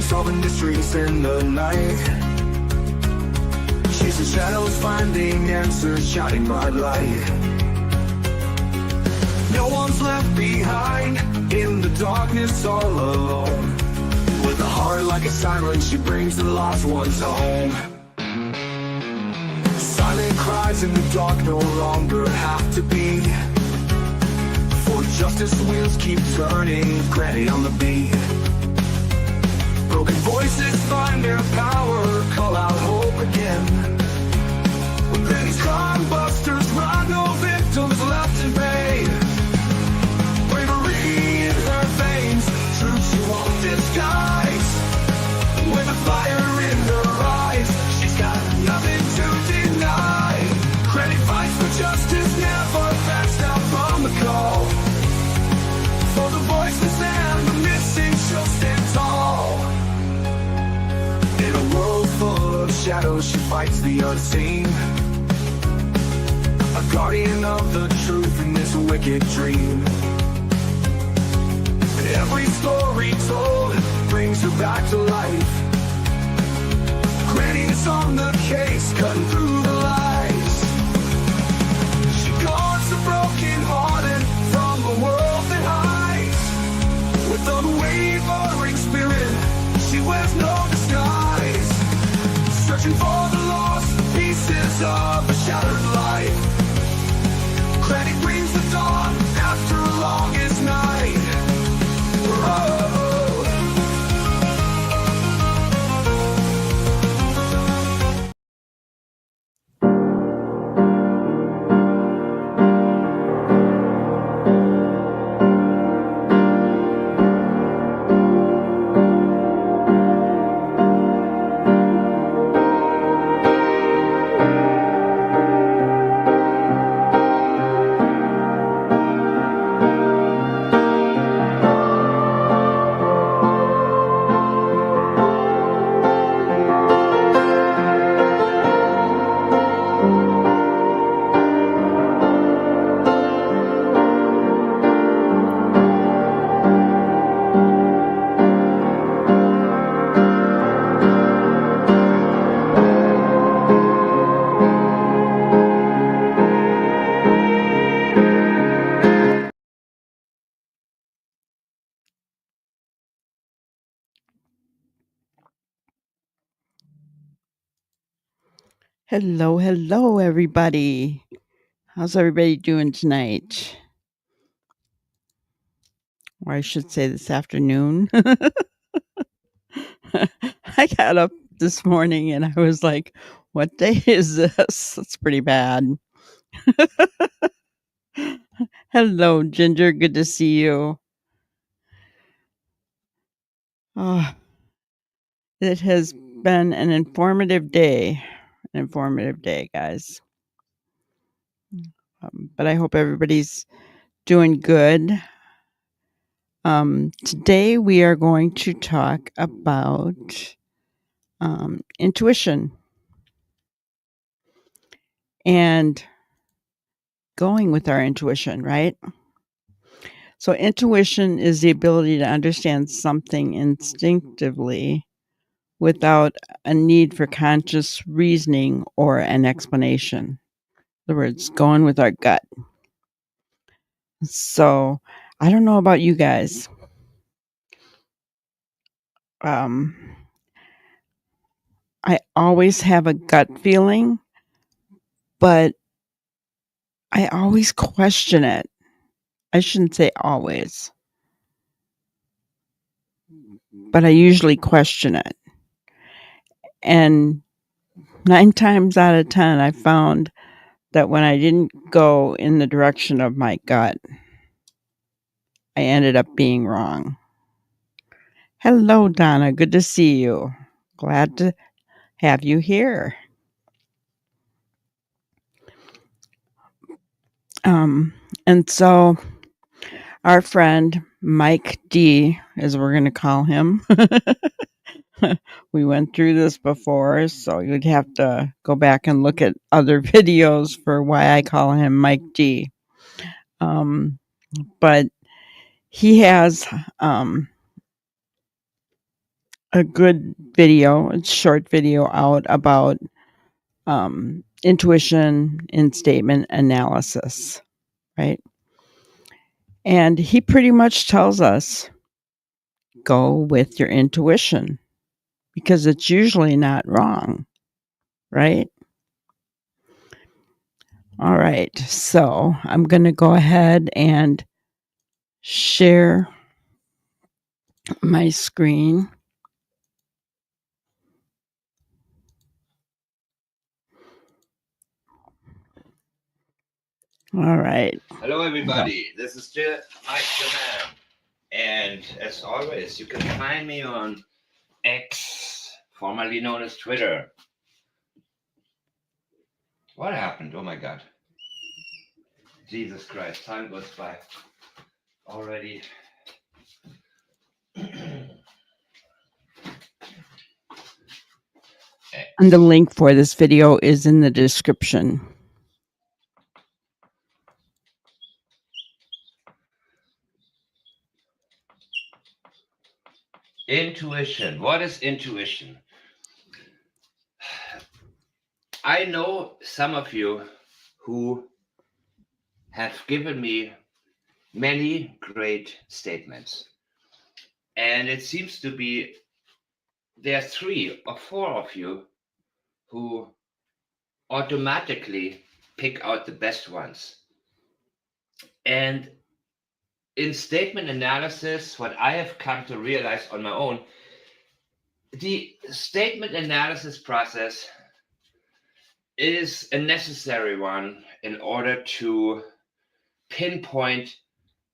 solving mysteries in the night. Chasing shadows, finding answers, shining bright light. No one's left behind in the darkness, all alone. With a heart like a siren, she brings the lost ones home. Silent cries in the dark no longer have to be, for justice wheels keep turning, Granny on the beat. Broken voices find their power, call out hope again. When Granny's crime busters run, no victims left in vain. Bravery in her veins, truth she won't disguise. With a fire in her eyes, she's got nothing to deny. Granny fights for justice, never backs down from the call. For the voiceless and the missing, she'll stand tall. In a world full of shadows, she fights the unseen, a guardian of the truth in this wicked dream. Every story told brings her back to life. Granny's on the case, cutting through the lies. She guards the broken-hearted from the world that hides. With unwavering spirit, she wears no disguise. Searching for the lost pieces of a shattered life. Granny brings the dawn after a longest night. Whoa. Hello, everybody. How's everybody doing tonight? Or I should say this afternoon. I got up this morning and I was like, what day is this? That's pretty bad. Hello, Ginger. Good to see you. Oh, it has been an informative day. Guys. But I hope everybody's doing good. Today we are going to talk about intuition and going with our intuition, right? So intuition is the ability to understand something instinctively without a need for conscious reasoning or an explanation. In other words, going with our gut. So I don't know about you guys. I always have a gut feeling, but I always question it. I shouldn't say always, but I usually question it. And 9 times out of 10, I found that when I didn't go in the direction of my gut, I ended up being wrong. Hello, Donna. Good to see you. Glad to have you here. And so our friend Mike D, as we're going to call him, we went through this before, so you'd have to go back and look at other videos for why I call him Mike D. But he has a good video, a short video out about intuition in statement analysis, right? And he pretty much tells us go with your intuition because it's usually not wrong, right? All right, so I'm going to go ahead and share my screen. All right. Hello, everybody. This is still Mike the Man. And as always, you can find me on X, formerly known as Twitter. What happened? Oh my God. Jesus Christ, time goes by already. And the link for this video is in the description. Intuition. What is intuition? I know some of you who have given me many great statements. And it seems to be there are 3 or 4 of you who automatically pick out the best ones. And in statement analysis, what I have come to realize on my own, the statement analysis process is a necessary one in order to pinpoint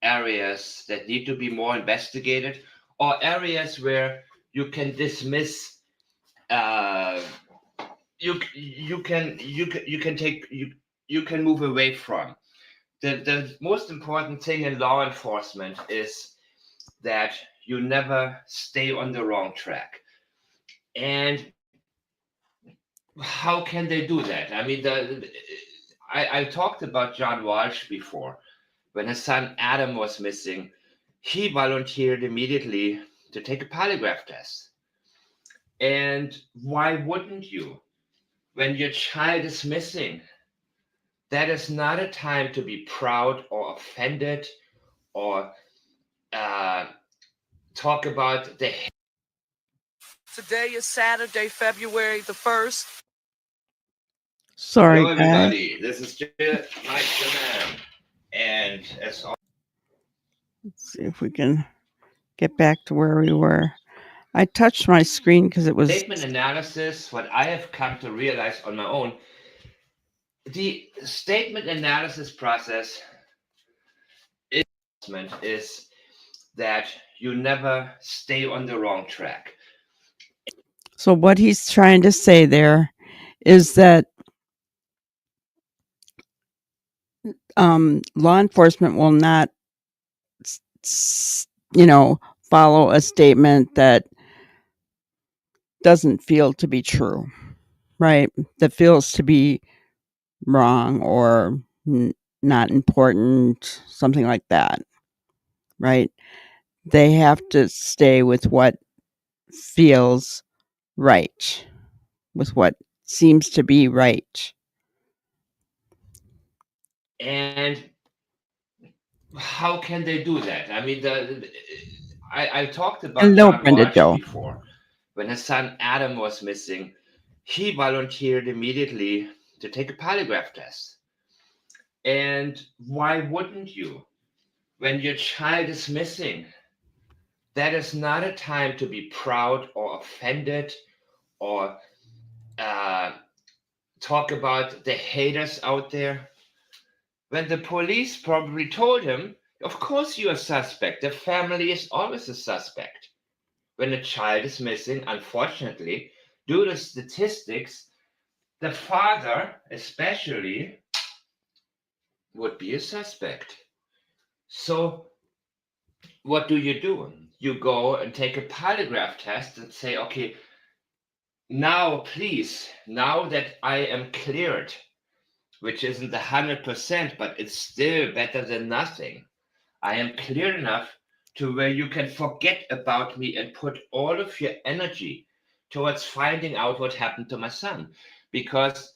areas that need to be more investigated or areas where you can dismiss you can move away from. The most important thing in law enforcement is that you never stay on the wrong track. And how can they do that? I mean, I talked about John Walsh before. When his son Adam was missing, he volunteered immediately to take a polygraph test. And why wouldn't you? When your child is missing, that is not a time to be proud or offended or talk about the. Today is Saturday, February the 1st. Sorry, Hello, guys. everybody. This is still Mike the Man. And as always, Let's see if we can get back to where we were. I touched my screen because it was statement analysis, what I have come to realize on my own, the statement analysis process is that you never stay on the wrong track. So what he's trying to say there is that law enforcement will not, follow a statement that doesn't feel to be true, right? That feels to be wrong or not important, something like that, right? They have to stay with what feels right, with what seems to be right. And how can they do that? I mean, I talked about Hello, John Brenda Walsh Joe. before. When his son Adam was missing, he volunteered immediately to take a polygraph test. And why wouldn't you? When your child is missing, that is not a time to be proud or offended or talk about the haters out there. When the police probably told him, of course you're a suspect. The family is always a suspect. When a child is missing, unfortunately, due to statistics, the father especially would be a suspect. So what do? You go and take a polygraph test and say, okay, now please, now that I am cleared, which isn't 100%, but it's still better than nothing. I am clear enough to where you can forget about me and put all of your energy towards finding out what happened to my son. Because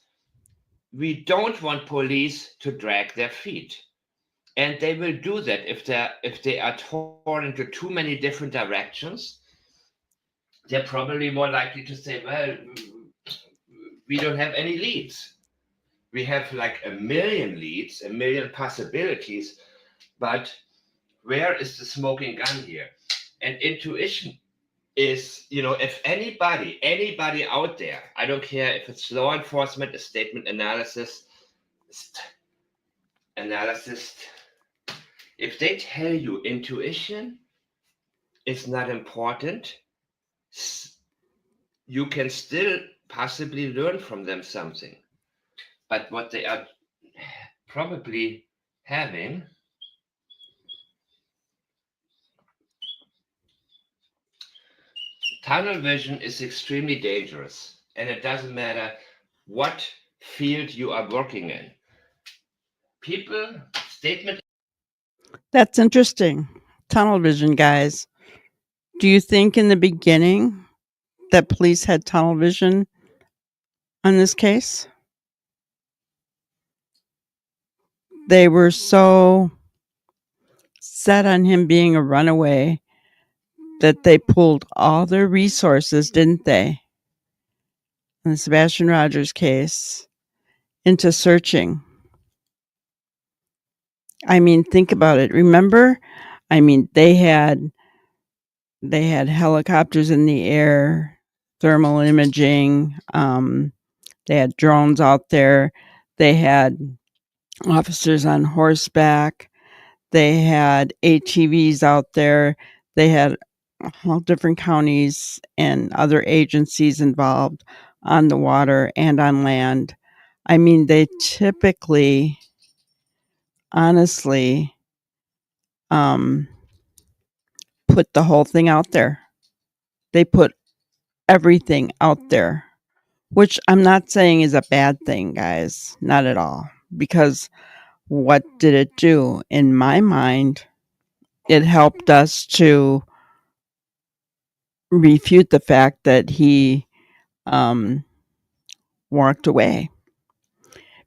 we don't want police to drag their feet. And they will do that if they are torn into too many different directions. They're probably more likely to say, well, we don't have any leads. We have like a million leads, a million possibilities, but where is the smoking gun here? And intuition is, if anybody out there, I don't care if it's law enforcement, a statement analysis, if they tell you intuition is not important, you can still possibly learn from them something. But what they are probably having, tunnel vision is extremely dangerous, and it doesn't matter what field you are working in. People, statement. That's interesting. Tunnel vision, guys. Do you think in the beginning that police had tunnel vision on this case? They were so set on him being a runaway that they pulled all their resources, didn't they, in the Sebastian Rogers case, into searching. I mean, think about it. Remember? I mean, they had helicopters in the air, thermal imaging. They had drones out there. They had officers on horseback. They had ATVs out there. They had all different counties and other agencies involved on the water and on land. I mean, they typically, honestly, put the whole thing out there. They put everything out there, which I'm not saying is a bad thing, guys. Not at all. Because what did it do? In my mind, it helped us to refute the fact that he walked away,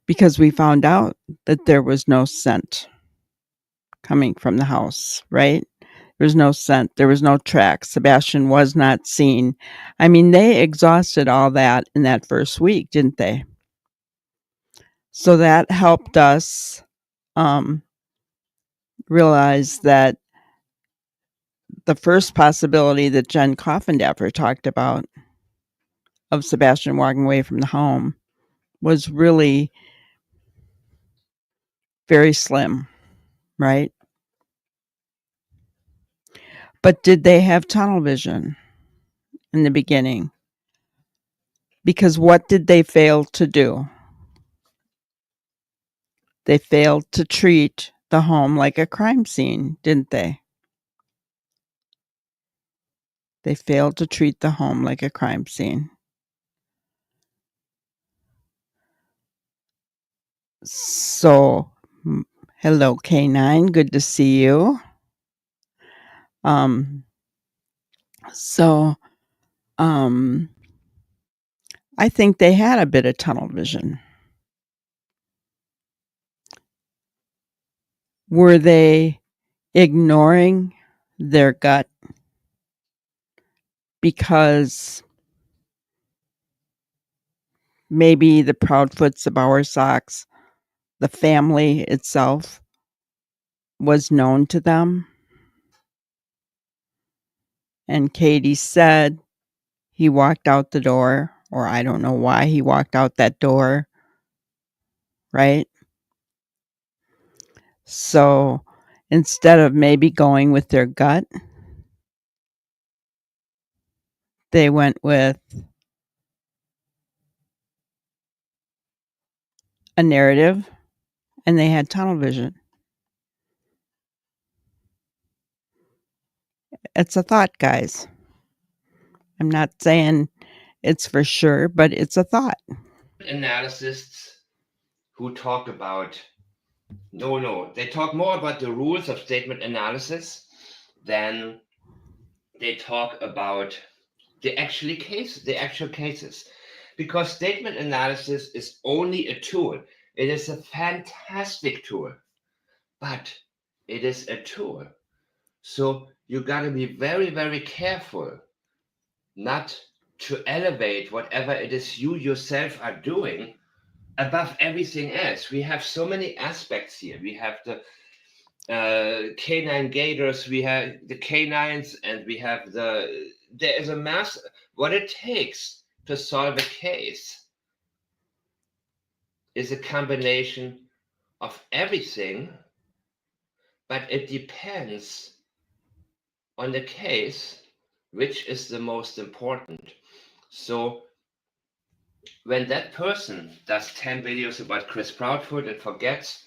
because we found out that there was no scent coming from the house, right? There was no scent. There was no tracks. Sebastian was not seen. I mean, they exhausted all that in that first week, didn't they? So that helped us realize that the first possibility that Jen Coffindaffer talked about of Sebastian walking away from the home was really very slim, right? But did they have tunnel vision in the beginning? Because what did they fail to do? They failed to treat the home like a crime scene, didn't they? They failed to treat the home like a crime scene. So, hello, K9. Good to see you. I think they had a bit of tunnel vision. Were they ignoring their gut because maybe the Proudfoots, the Bowersox, the family itself was known to them? And Katie said he walked out the door, or I don't know why he walked out that door, right? So instead of maybe going with their gut, they went with a narrative, and they had tunnel vision. It's a thought, guys. I'm not saying it's for sure, but it's a thought. Analysts who talk about, they talk more about the rules of statement analysis, then they talk about the actual cases, because statement analysis is only a tool. It is a fantastic tool, but it is a tool. So you got to be very, very careful not to elevate whatever it is you yourself are doing above everything else. We have so many aspects here. We have the canine gators, we have the canines, and we have there is a mass. What it takes to solve a case is a combination of everything, but it depends on the case which is the most important. So when that person does 10 videos about Chris Proudfoot and forgets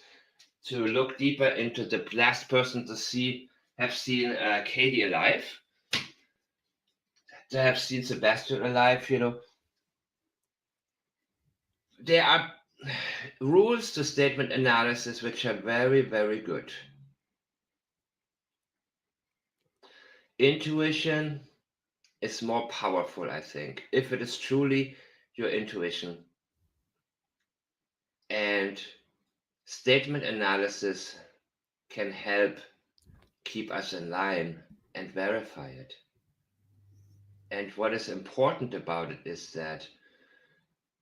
to look deeper into the last person to have seen Katie alive, to have seen Sebastian alive, there are rules to statement analysis which are very, very good. Intuition is more powerful, I think, if it is truly your intuition. And statement analysis can help keep us in line and verify it. And what is important about it is that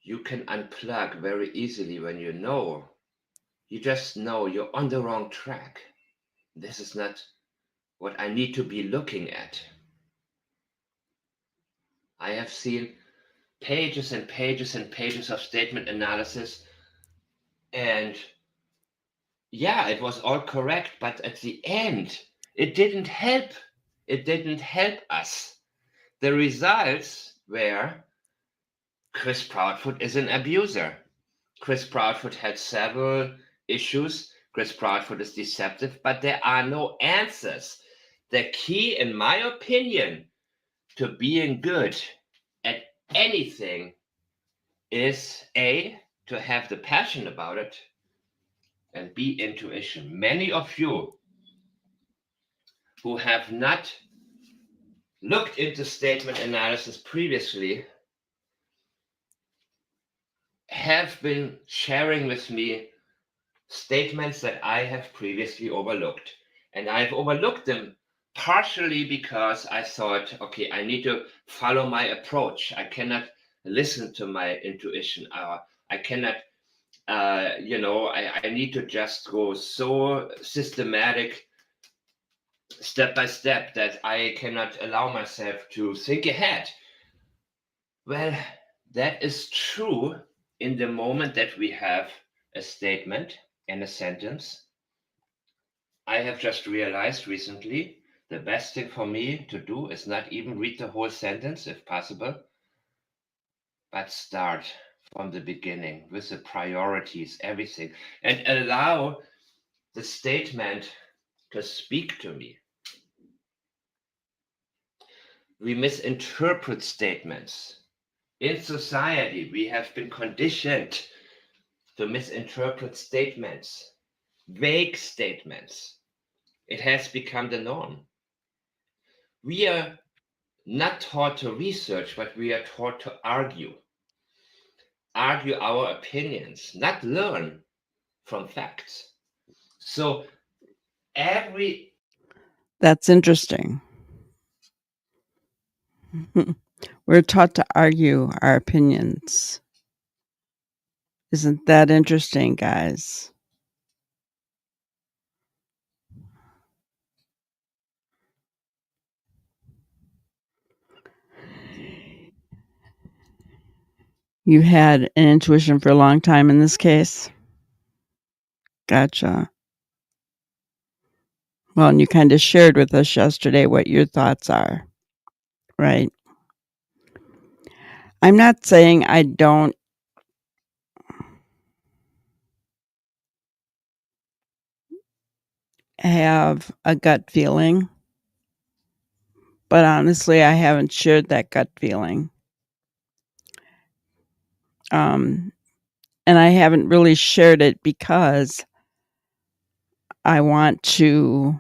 you can unplug very easily when you just know you're on the wrong track. This is not what I need to be looking at. I have seen pages and pages and pages of statement analysis, and yeah, it was all correct, but at the end, it didn't help. It didn't help us. The results were Chris Proudfoot is an abuser. Chris Proudfoot had several issues. Chris Proudfoot is deceptive, but there are no answers. The key, in my opinion, to being good at anything is A, to have the passion about it, and B, intuition. Many of you who have not looked into statement analysis previously have been sharing with me statements that I have previously overlooked. And I've overlooked them partially because I thought, okay, I need to follow my approach. I cannot listen to my intuition. I cannot, I need to just go so systematic, step by step, that I cannot allow myself to think ahead. Well, that is true in the moment that we have a statement and a sentence. I have just realized recently the best thing for me to do is not even read the whole sentence if possible, but start from the beginning with the priorities, everything, and allow the statement to speak to me. We misinterpret statements. In society, we have been conditioned to misinterpret statements, vague statements. It has become the norm. We are not taught to research, but we are taught to argue our opinions, not learn from facts. So That's interesting. We're taught to argue our opinions. Isn't that interesting, guys? You had an intuition for a long time in this case? Gotcha. Well, and you kind of shared with us yesterday what your thoughts are, right? I'm not saying I don't have a gut feeling, but honestly, I haven't shared that gut feeling. And I haven't really shared it because I want to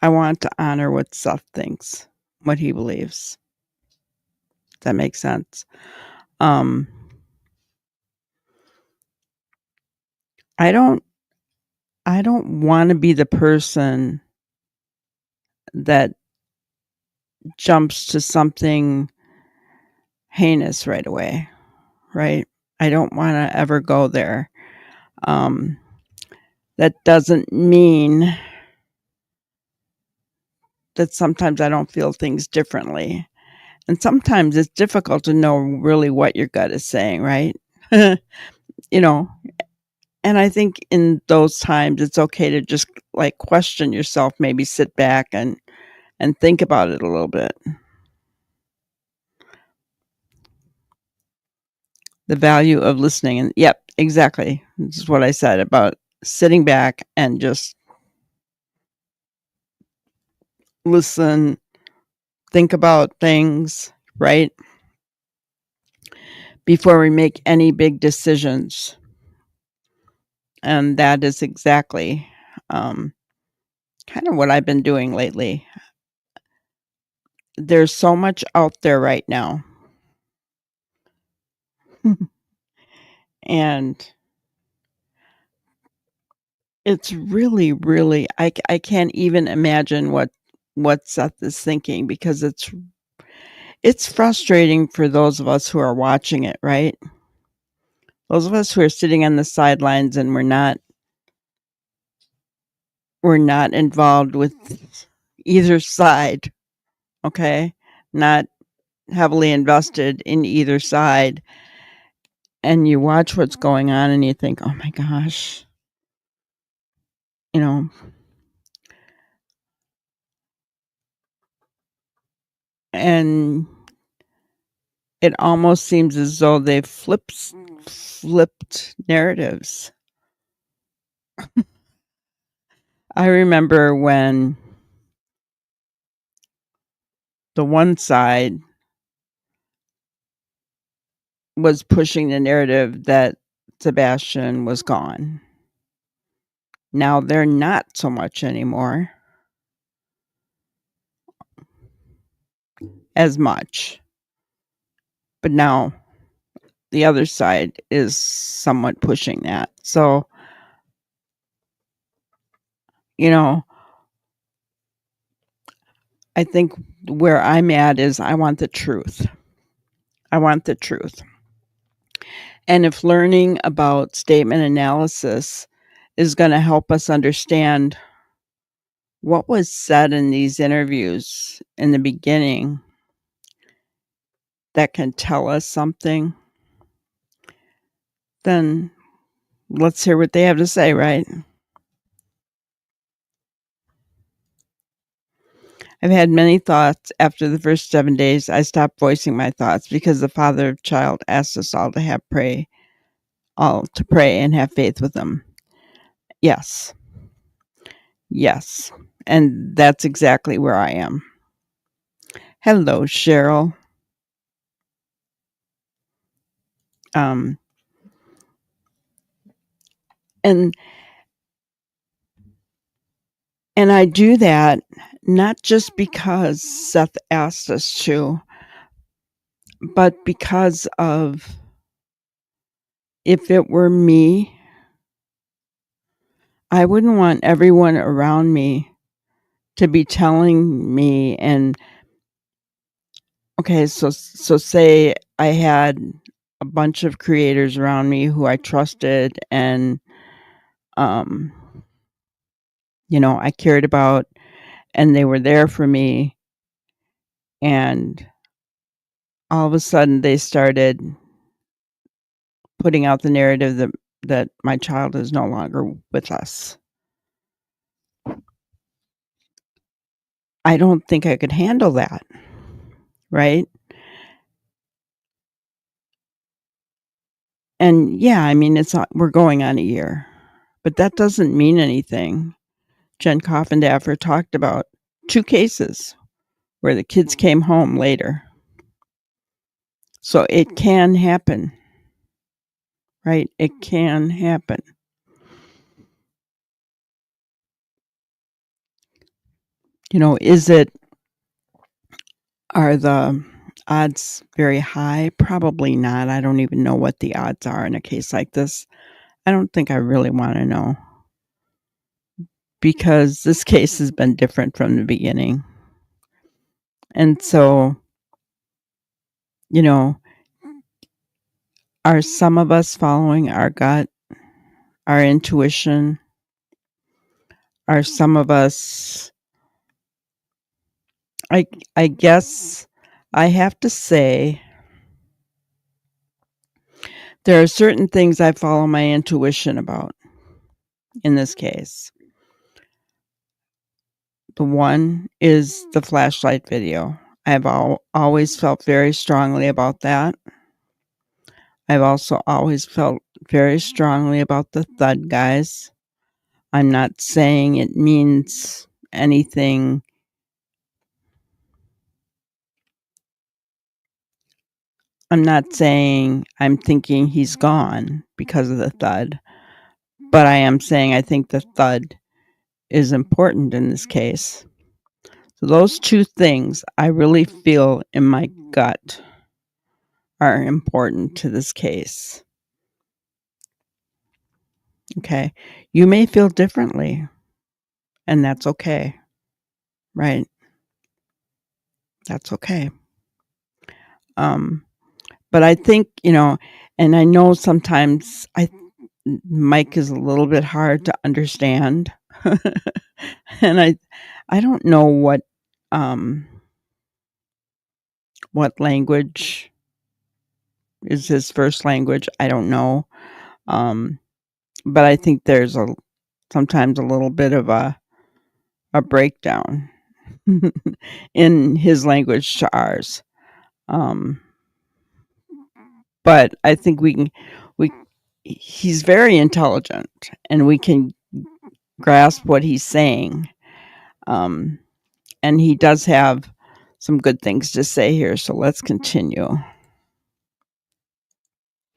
I want to honor what Seth thinks, what he believes. Does that make sense? I don't want to be the person that jumps to something heinous right away, right? I don't want to ever go there. That doesn't mean that sometimes I don't feel things differently. And sometimes it's difficult to know really what your gut is saying, right? You know, and I think in those times it's okay to just like question yourself, maybe sit back and think about it a little bit. The value of listening. And yep, exactly. This is what I said about sitting back and just listen, think about things, right? Before we make any big decisions. And that is exactly kind of what I've been doing lately. There's so much out there right now. And it's really, really, I can't even imagine what Seth is thinking, because it's frustrating for those of us who are watching it, right? Those of us who are sitting on the sidelines and we're not involved with either side, okay? Not heavily invested in either side. And you watch what's going on and you think, oh my gosh, you know, and it almost seems as though they've flipped narratives. I remember when the one side was pushing the narrative that Sebastian was gone. Now they're not so much anymore. As much. But now the other side is somewhat pushing that. So, you know, I think where I'm at is I want the truth. I want the truth. And if learning about statement analysis is going to help us understand what was said in these interviews in the beginning that can tell us something, then let's hear what they have to say, right? I've had many thoughts after the first 7 days. I stopped voicing my thoughts because the Father of Child asked us all to pray and have faith with him. Yes. Yes. And that's exactly where I am. Hello, Cheryl. And I do that not just because Seth asked us to, but because of, if it were me, I wouldn't want everyone around me to be telling me, and okay, so say I had a bunch of creators around me who I trusted and you know, I cared about, and they were there for me, and all of a sudden they started putting out the narrative that my child is no longer with us. I don't think I could handle that, right? And yeah, I mean, we're going on a year, but that doesn't mean anything. Jen Coffindaffer talked about 2 cases where the kids came home later. So it can happen, right? It can happen. Are the odds very high? Probably not. I don't even know what the odds are in a case like this. I don't think I really want to know, because this case has been different from the beginning. And so, are some of us following our gut, our intuition? Are some of us, I guess I have to say, there are certain things I follow my intuition about in this case. The one is the flashlight video. I've always felt very strongly about that. I've also always felt very strongly about the thud guys. I'm not saying it means anything. I'm not saying I'm thinking he's gone because of the thud, but I am saying I think the thud is important in this case. So those two things I really feel in my gut are important to this case. Okay. You may feel differently, and that's okay. Right? That's okay. But I think, and I know sometimes Mike is a little bit hard to understand. And I don't know what language is his first language. I don't know. But I think there's sometimes a little bit of a breakdown in his language to ours. But I think he's very intelligent, and we can grasp what he's saying. And he does have some good things to say here, so let's continue.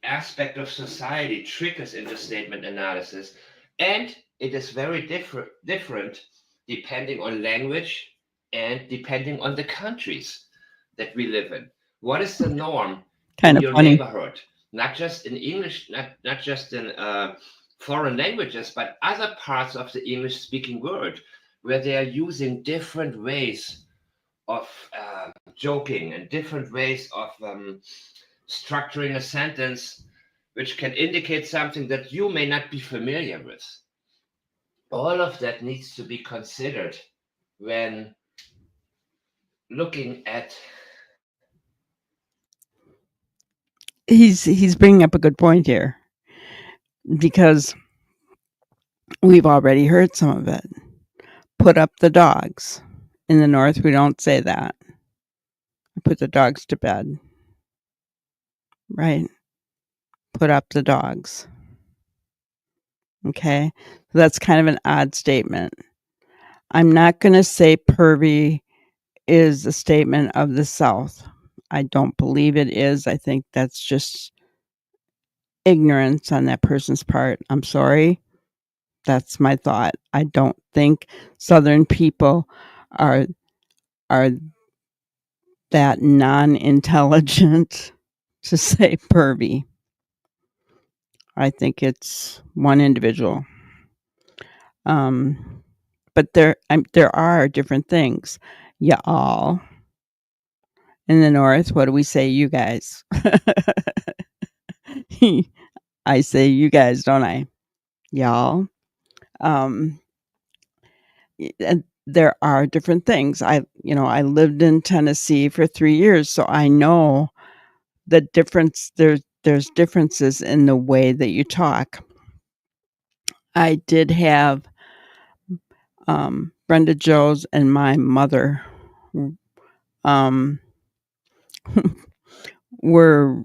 Aspect of society triggers into statement analysis, and it is very different depending on language and depending on the countries that we live in. What is the norm Kind in of your funny. neighborhood? Not just in English, not just in foreign languages, but other parts of the English-speaking world, where they are using different ways of joking and different ways of structuring a sentence, which can indicate something that you may not be familiar with. All of that needs to be considered when looking at. He's bringing up a good point here, because we've already heard some of it. Put up the dogs. In the North, we don't say that. Put the dogs to bed. Right? Put up the dogs. Okay? So that's kind of an odd statement. I'm not going to say pervy is a statement of the South. I don't believe it is. I think that's just ignorance on that person's part. I'm sorry. That's my thought. I don't think Southern people are that non-intelligent to say pervy. I think it's one individual. But there are different things. Y'all. In the North, what do we say? You guys. I say you guys, don't I? Y'all. And there are different things. I lived in Tennessee for 3 years, so I know the difference. There's differences in the way that you talk. I did have Brenda Joes and my mother were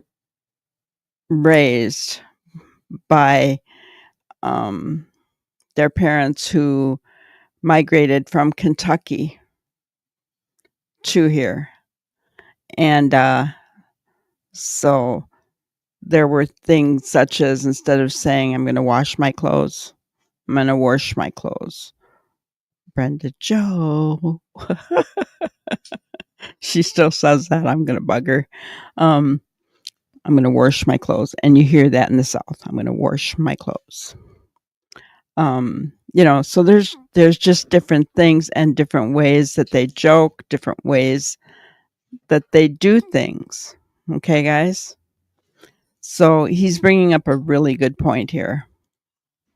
raised by their parents who migrated from Kentucky to here. And so there were things such as, instead of saying, I'm going to wash my clothes, I'm going to wash my clothes. Brenda Joe. She still says that. I'm going to bug her. I'm going to wash my clothes. And you hear that in the South. I'm going to wash my clothes. So there's just different things and different ways that they joke, different ways that they do things. Okay, guys? So he's bringing up a really good point here.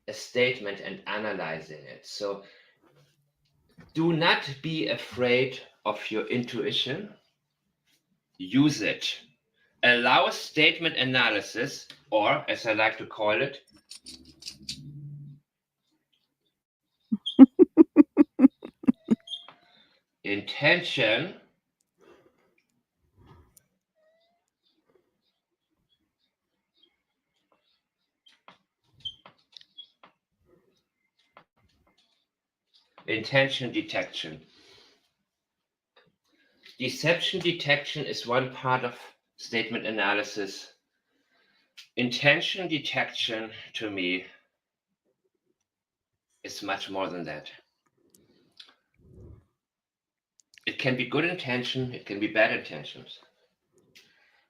A statement and analyzing it. So do not be afraid of your intuition. Use it. Allow statement analysis, or as I like to call it, intention detection. Deception detection is one part of statement analysis. Intention detection, to me, is much more than that. It can be good intention, it can be bad intentions.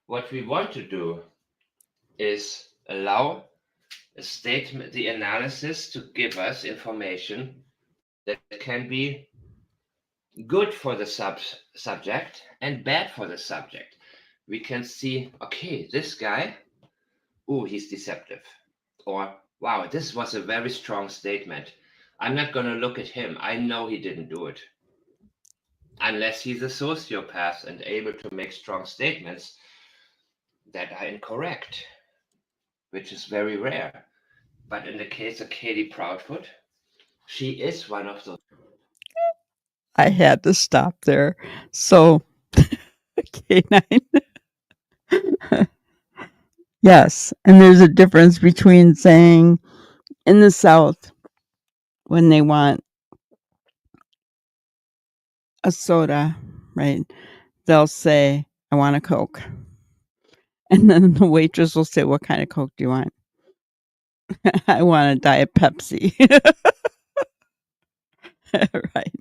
What we want to do is allow a statement, the analysis, to give us information that can be good for the subject and bad for the subject. We can see, okay, this guy, he's deceptive. Or, wow, this was a very strong statement. I'm not going to look at him. I know he didn't do it. Unless he's a sociopath and able to make strong statements that are incorrect, which is very rare. But in the case of Katie Proudfoot, she is one of those. I had to stop there. So, K9. Yes, and there's a difference between saying in the South when they want a soda, right? They'll say, I want a Coke. And then the waitress will say, what kind of Coke do you want? I want a Diet Pepsi. Right.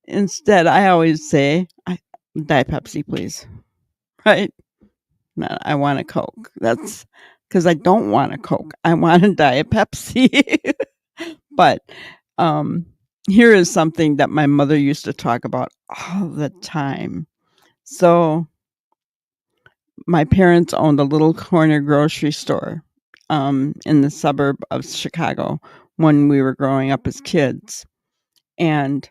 Instead, I always say, Diet Pepsi, please. Right? No, I want a Coke. That's because I don't want a Coke. I want a Diet Pepsi. But here is something that my mother used to talk about all the time. So my parents owned a little corner grocery store in the suburb of Chicago when we were growing up as kids. And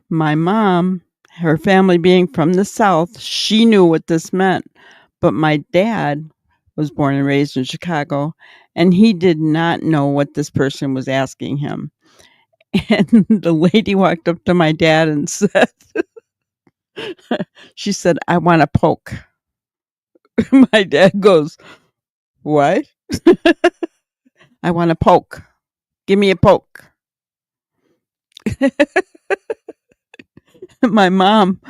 my mom, her family being from the South, she knew what this meant. But my dad was born and raised in Chicago, and he did not know what this person was asking him. And the lady walked up to my dad and said, she said, I want a poke. My dad goes, what? I want a poke. Give me a poke. My mom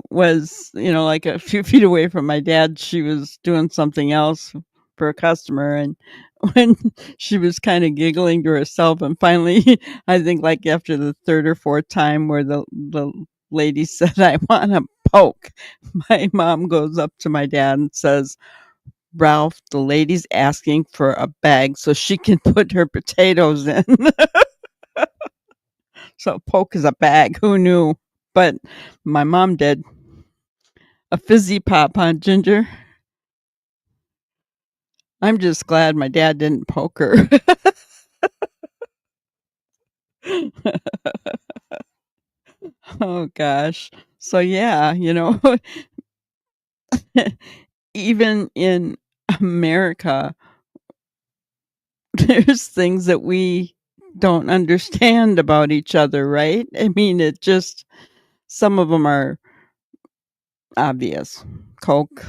was, like a few feet away from my dad. She was doing something else for a customer. And when she was kind of giggling to herself, and finally, I think like after the third or fourth time where the lady said, I want a poke, my mom goes up to my dad and says, Ralph, the lady's asking for a bag so she can put her potatoes in. So poke is a bag. Who knew? But my mom did. A fizzy pop, huh, Ginger? I'm just glad my dad didn't poke her. Oh, gosh. So, yeah, even in America, there's things that we don't understand about each other, right? I mean, some of them are obvious. Coke,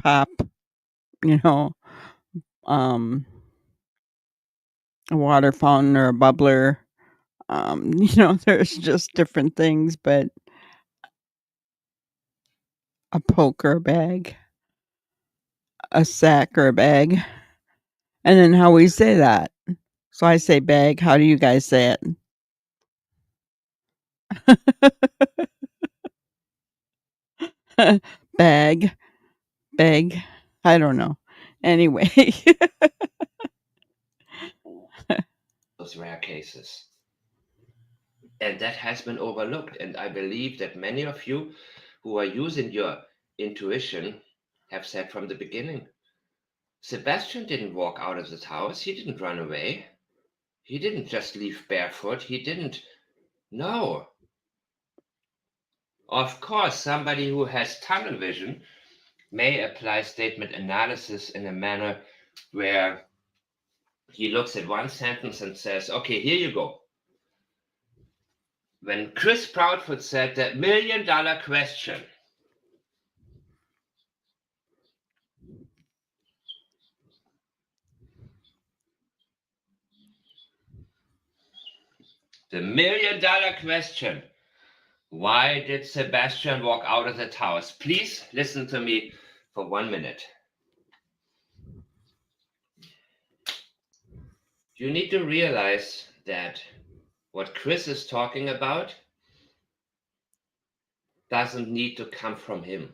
pop, um, a water fountain or a bubbler. There's just different things, but a poke or a bag, a sack or a bag. And then how we say that. So I say bag. How do you guys say it? Bag. Bag. I don't know. Anyway. Those rare cases. And that has been overlooked. And I believe that many of you who are using your intuition have said from the beginning, Sebastian didn't walk out of the house. He didn't run away. He didn't just leave barefoot. He didn't. No. Of course, somebody who has tunnel vision may apply statement analysis in a manner where he looks at one sentence and says, okay, here you go. When Chris Proudfoot said that $1 million question, the $1 million question, why did Sebastian walk out of that house? Please listen to me for 1 minute. You need to realize that what Chris is talking about doesn't need to come from him.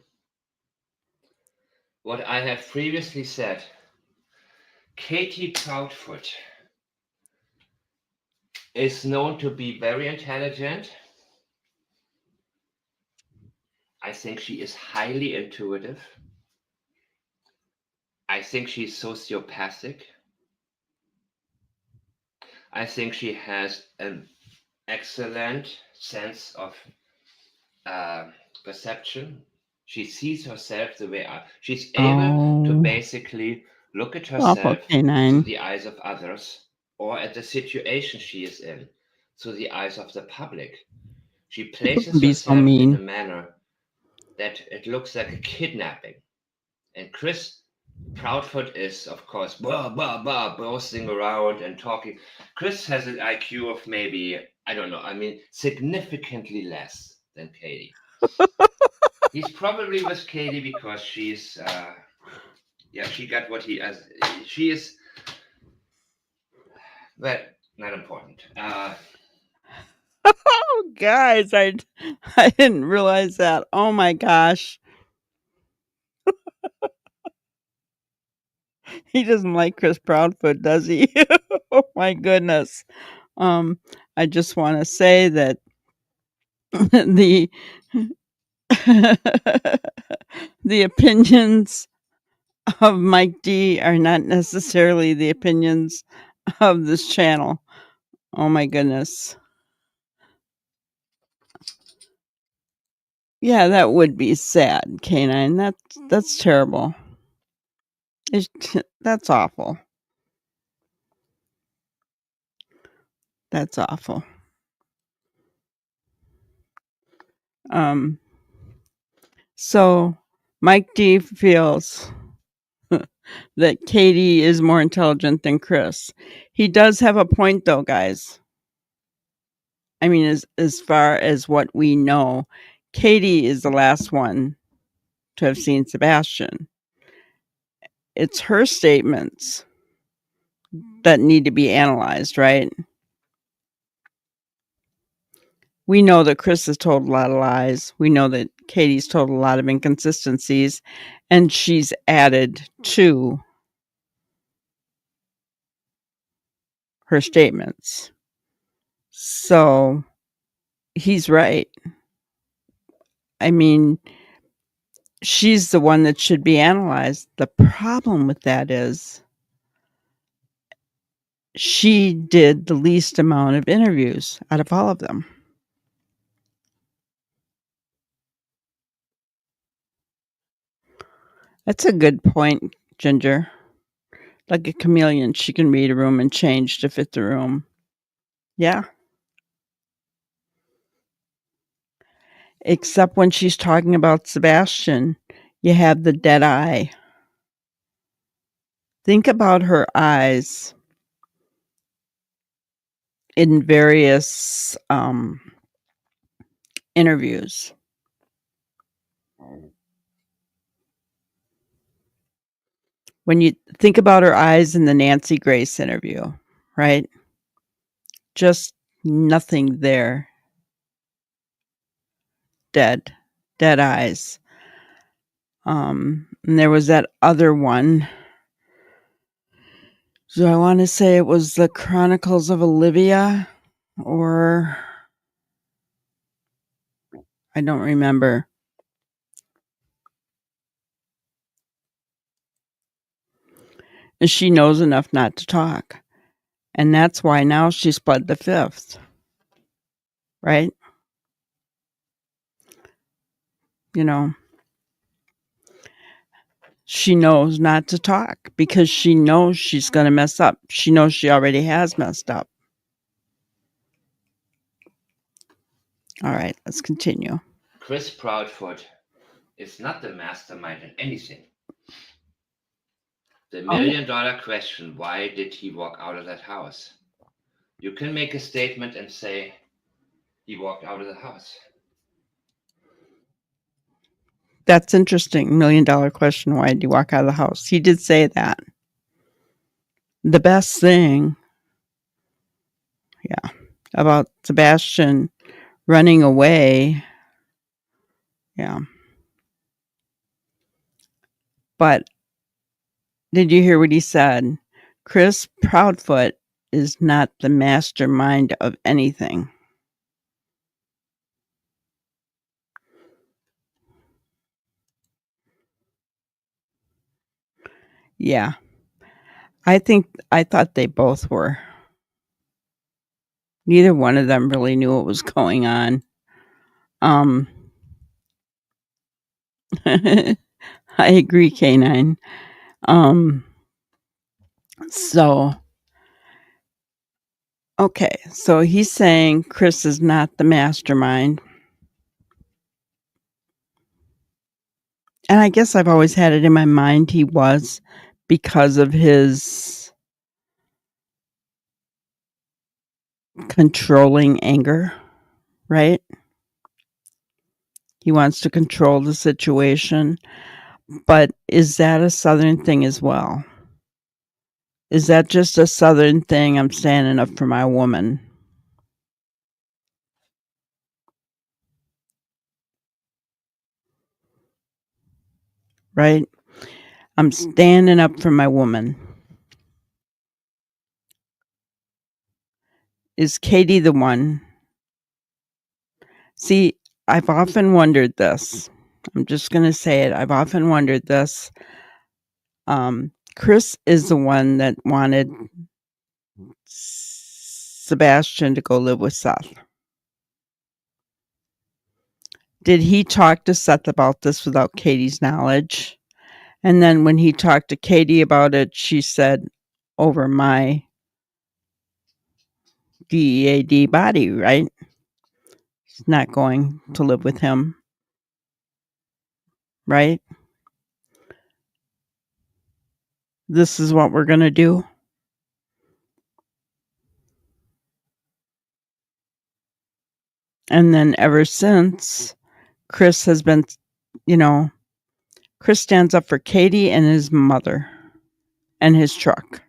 What I have previously said, Katie Proudfoot is known to be very intelligent. I think she is highly intuitive. I think she's sociopathic. I think she has an excellent sense of perception. She sees herself the way she's able to Oh. basically look at Awful herself through canine. the eyes of others or at the situation she is in through the eyes of the public. She places Be so herself in a mean. manner that it looks like a kidnapping. And Chris Proudfoot is, of course, boasting around and talking. Chris has an IQ of maybe, I don't know, I mean, significantly less than Katie. He's probably with Katie because she's, she got what he has. She is, well, not important. Oh, guys, I didn't realize that. Oh my gosh. He doesn't like Chris Proudfoot, does he? Oh my goodness. I just want to say that the the opinions of Mike D are not necessarily the opinions of this channel. Oh my goodness. Yeah, that would be sad, Canine. That's terrible. That's awful. That's awful. So Mike D feels that Katie is more intelligent than Chris. He does have a point though, guys. I mean, as far as what we know, Katie is the last one to have seen Sebastian. It's her statements that need to be analyzed, right? We know that Chris has told a lot of lies. We know that Katie's told a lot of inconsistencies, and she's added to her statements. So he's right. I mean, she's the one that should be analyzed. The problem with that is she did the least amount of interviews out of all of them. That's a good point, Ginger. Like a chameleon, she can read a room and change to fit the room. Yeah. Except when she's talking about Sebastian, you have the dead eye. Think about her eyes in various interviews. When you think about her eyes in the Nancy Grace interview, right? Just nothing there. Dead eyes. And there was that other one. So I want to say it was the Chronicles of Olivia, or I don't remember. And she knows enough not to talk. And that's why now she's pled the fifth. Right? You know, she knows not to talk because she knows she's going to mess up. She knows she already has messed up. All right, let's continue. Chris Proudfoot is not the mastermind in anything. The million-dollar question, why did he walk out of that house? You can make a statement and say he walked out of the house. That's interesting. $1 million question. Why did he walk out of the house? He did say that. The best thing, about Sebastian running away, but did you hear what he said? Chris Proudfoot is not the mastermind of anything. Yeah. I thought they both were. Neither one of them really knew what was going on. I agree, K9. So, okay. So he's saying Chris is not the mastermind. And I guess I've always had it in my mind he was, because of his controlling anger, right? He wants to control the situation. But is that a Southern thing as well? Is that just a Southern thing? I'm standing up for my woman. Right? I'm standing up for my woman. Is Katie the one? See, I've often wondered this. I'm just going to say it. I've often wondered this. Chris is the one that wanted Sebastian to go live with Seth. Did he talk to Seth about this without Katie's knowledge? And then when he talked to Katie about it, she said, over my DEAD body, right? She's not going to live with him, right? This is what we're going to do. And then ever since, Chris has been, Chris stands up for Katie and his mother and his truck.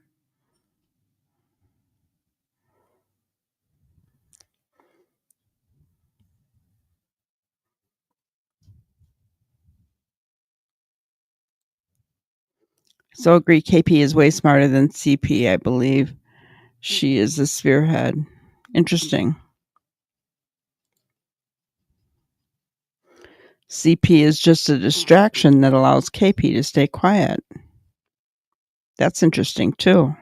So agree, KP is way smarter than CP, I believe. She is the spearhead. Interesting. CP is just a distraction that allows KP to stay quiet. That's interesting, too.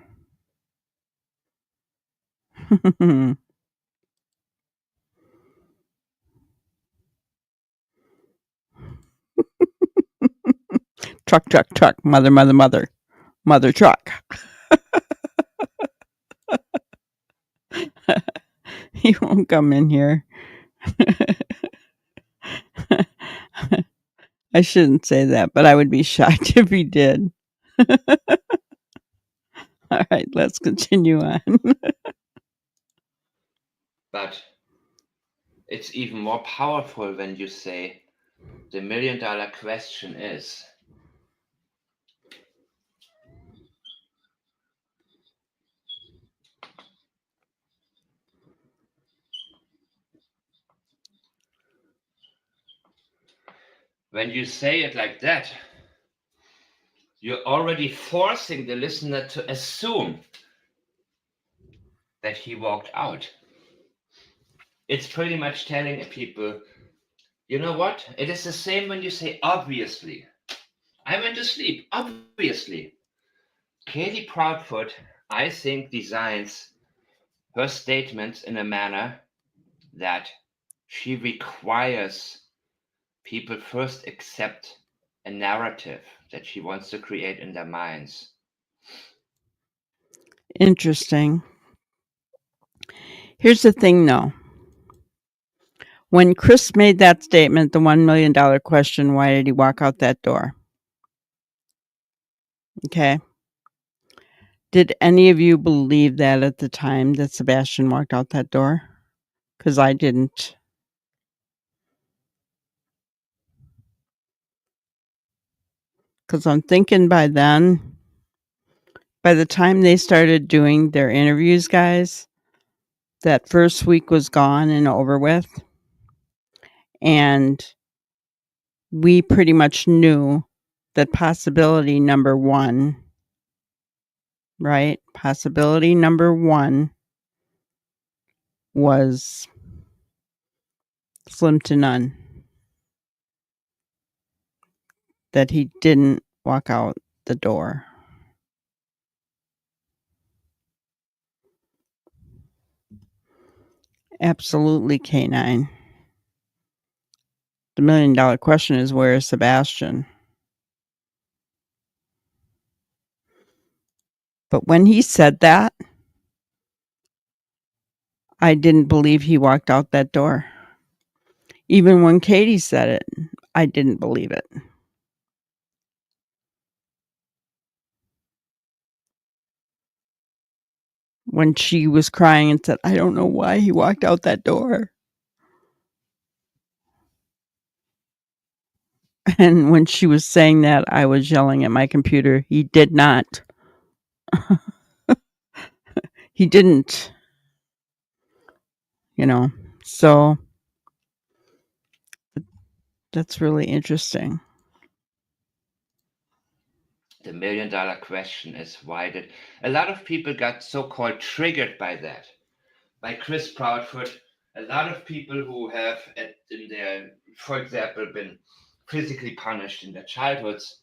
Truck, mother truck. He won't come in here. I shouldn't say that, but I would be shocked if he did. All right, let's continue on. But it's even more powerful when you say the $1 million question is, when you say it like that, you're already forcing the listener to assume that he walked out. It's pretty much telling people, you know what? It is the same when you say obviously. I went to sleep, obviously. Katie Proudfoot, I think, designs her statements in a manner that she requires people first accept a narrative that she wants to create in their minds. Interesting. Here's the thing, though. When Chris made that statement, the $1 million question, why did he walk out that door? Okay. Did any of you believe that at the time that Sebastian walked out that door? Because I didn't. Because I'm thinking by then, by the time they started doing their interviews, guys, that first week was gone and over with. And we pretty much knew that possibility number one, right? Possibility number one was slim to none. That he didn't walk out the door. Absolutely, K9. The $1 million question is, where is Sebastian? But when he said that, I didn't believe he walked out that door. Even when Katie said it, I didn't believe it. When she was crying and said, I don't know why he walked out that door. And when she was saying that, I was yelling at my computer, he did not. He didn't. You know, so that's really interesting. The $1 million question is, why did a lot of people got so-called triggered by that? By Chris Proudfoot, a lot of people who have, in their, for example, been physically punished in their childhoods,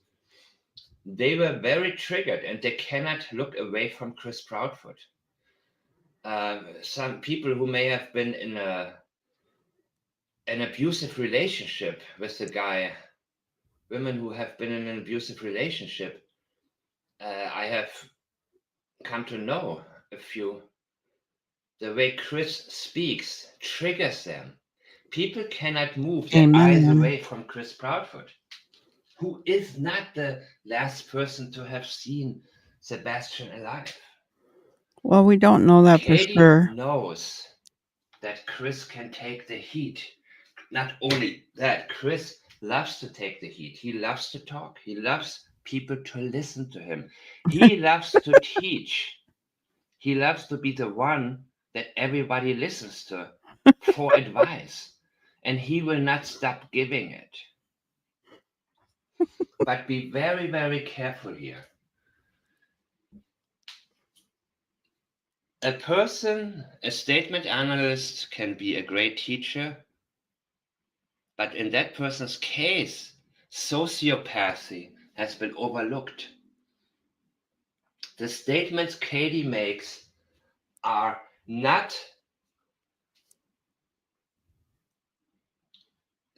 they were very triggered and they cannot look away from Chris Proudfoot. Some people who may have been in an abusive relationship with a guy, women who have been in an abusive relationship, I have come to know a few. The way Chris speaks triggers them. People cannot move their eyes away from Chris Proudfoot, who is not the last person to have seen Sebastian alive. Well, we don't know that Katie for sure. knows that Chris can take the heat. Not only that, Chris loves to take the heat. He loves to talk. He loves people to listen to him. He loves to teach. He loves to be the one that everybody listens to for advice. And he will not stop giving it. But be very, very careful here. A statement analyst can be a great teacher, but in that person's case, sociopathy has been overlooked. The statements Katie makes are not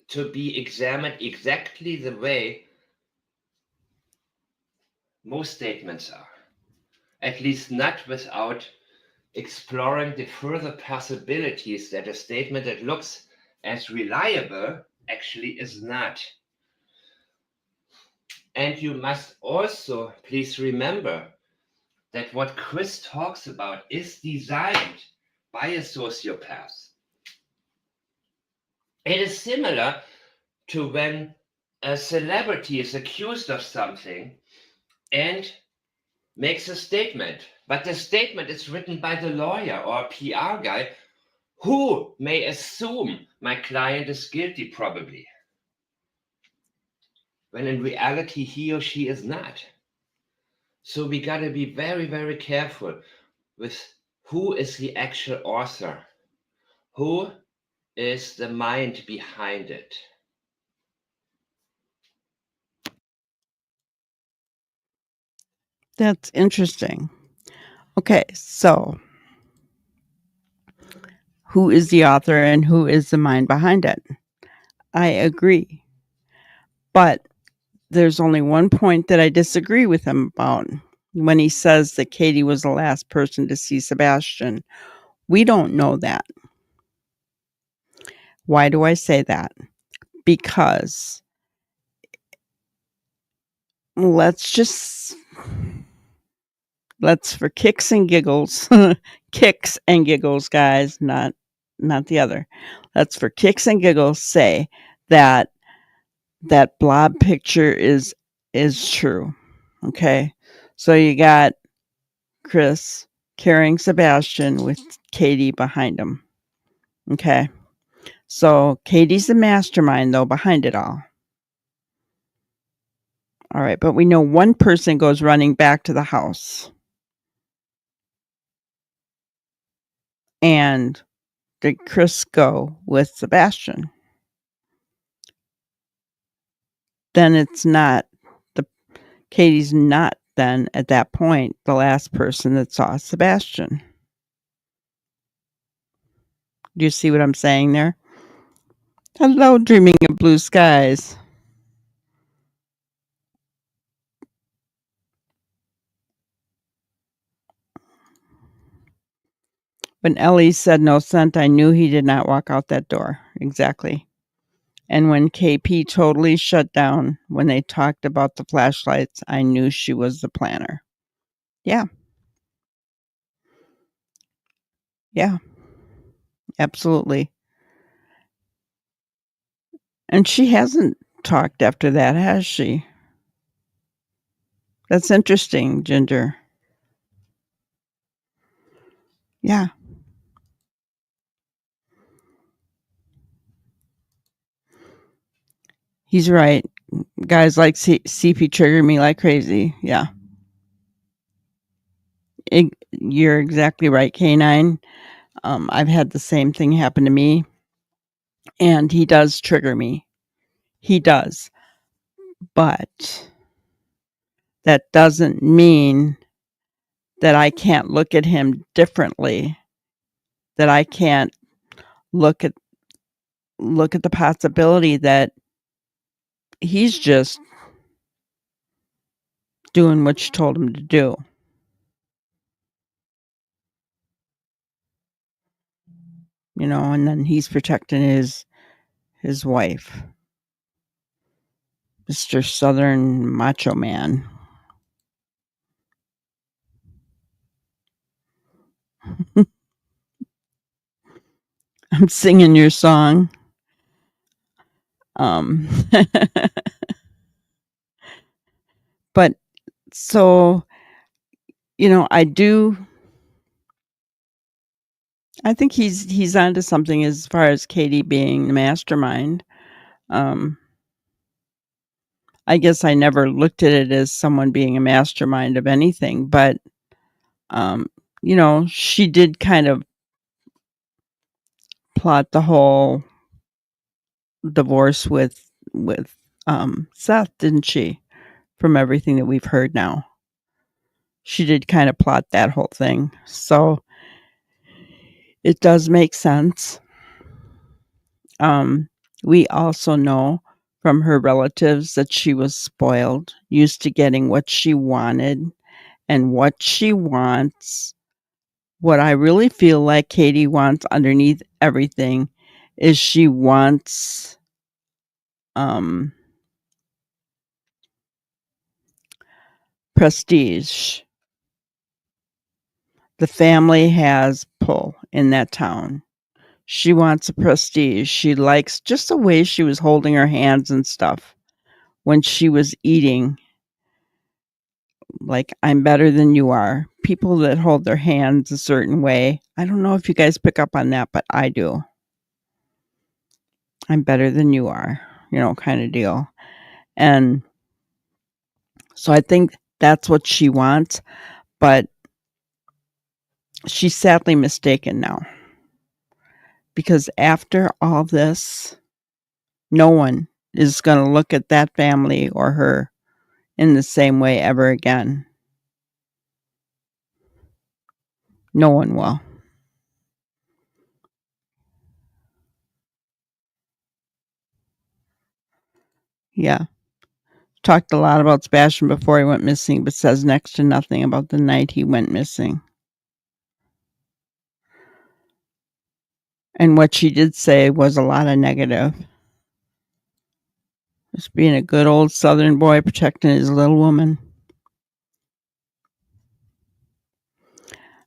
to be examined exactly the way most statements are, at least not without exploring the further possibilities that a statement that looks as reliable actually is not. And you must also please remember that what Chris talks about is designed by a sociopath. It is similar to when a celebrity is accused of something and makes a statement, but the statement is written by the lawyer or a PR guy who may assume my client is guilty, probably. when in reality he or she is not. So we gotta be very, very careful with who is the actual author, who is the mind behind it. That's interesting. Okay, so who is the author and who is the mind behind it? I agree. But there's only one point that I disagree with him about when he says that Katie was the last person to see Sebastian. We don't know that. Why do I say that? Because let's for kicks and giggles, kicks and giggles, guys, not the other. Let's for kicks and giggles say that blob picture is true. Okay. So you got Chris carrying Sebastian with Katie behind him. Okay. So Katie's the mastermind though behind it all. All right, but we know one person goes running back to the house. And did Chris go with Sebastian? Then it's not Katie's not then at that point the last person that saw Sebastian. Do you see what I'm saying there? Hello, dreaming of blue skies. When Ellie said no scent, I knew he did not walk out that door. Exactly. And when KP totally shut down when they talked about the flashlights, I knew she was the planner. Yeah. Yeah. Absolutely. And she hasn't talked after that, has she? That's interesting, Ginger. Yeah. He's right. Guys like CP trigger me like crazy. Yeah. You're exactly right, K9. I've had the same thing happen to me. And he does trigger me. He does. But that doesn't mean that I can't look at him differently. That I can't look at the possibility that he's just doing what you told him to do. You know, and then he's protecting his wife. Mr. Southern Macho Man. I'm singing your song. But so, you know, I think he's onto something as far as Katie being the mastermind. I guess I never looked at it as someone being a mastermind of anything, but you know, she did kind of plot the whole divorce with Seth, didn't she? From everything that we've heard now. She did kind of plot that whole thing. So it does make sense. We also know from her relatives that she was spoiled, used to getting what she wanted and what she wants. What I really feel like Katie wants underneath everything is she wants prestige. The family has pull in that town. She wants a prestige. She likes just the way she was holding her hands and stuff when she was eating. Like, I'm better than you are. People that hold their hands a certain way. I don't know if you guys pick up on that, but I do. I'm better than you are, you know, kind of deal. And so I think that's what she wants, but she's sadly mistaken now. Because after all this, no one is going to look at that family or her in the same way ever again. No one will. Yeah. Talked a lot about Sebastian before he went missing, but says next to nothing about the night he went missing. And what she did say was a lot of negative. Just being a good old Southern boy protecting his little woman.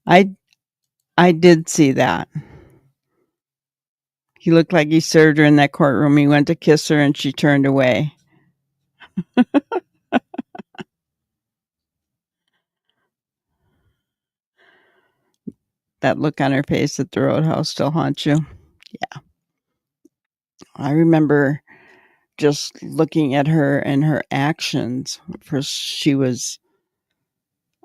I did see that. He looked like he served her in that courtroom. He went to kiss her and she turned away. That look on her face at the roadhouse still haunts you. Yeah. I remember just looking at her and her actions. First,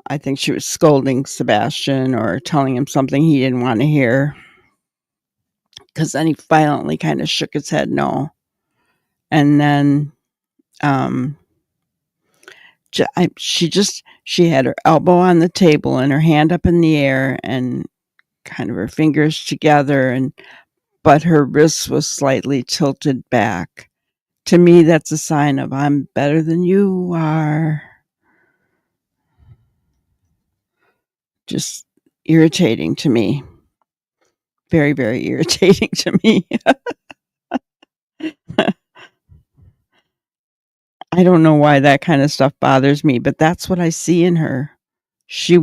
I think she was scolding Sebastian or telling him something he didn't want to hear. Because then he violently kind of shook his head no. And then she had her elbow on the table and her hand up in the air and kind of her fingers together, but her wrist was slightly tilted back. To me, that's a sign of I'm better than you are. Just irritating to me. Very, very irritating to me. I don't know why that kind of stuff bothers me, but that's what I see in her. She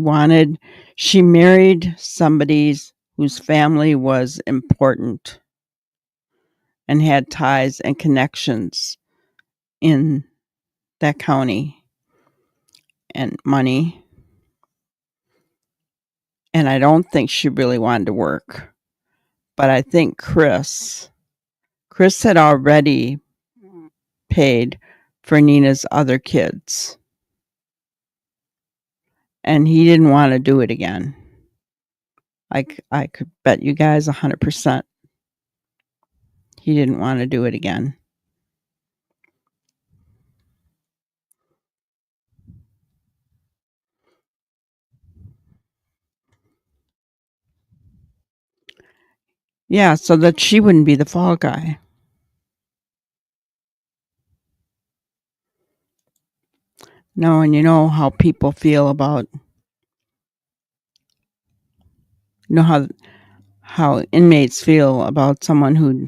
married somebody whose family was important and had ties and connections in that county and money. And I don't think she really wanted to work. But I think Chris had already paid for Nina's other kids. And he didn't want to do it again. I could bet you guys 100%. He didn't want to do it again. Yeah, so that she wouldn't be the fall guy. No, and you know how people feel about, you know how inmates feel about someone who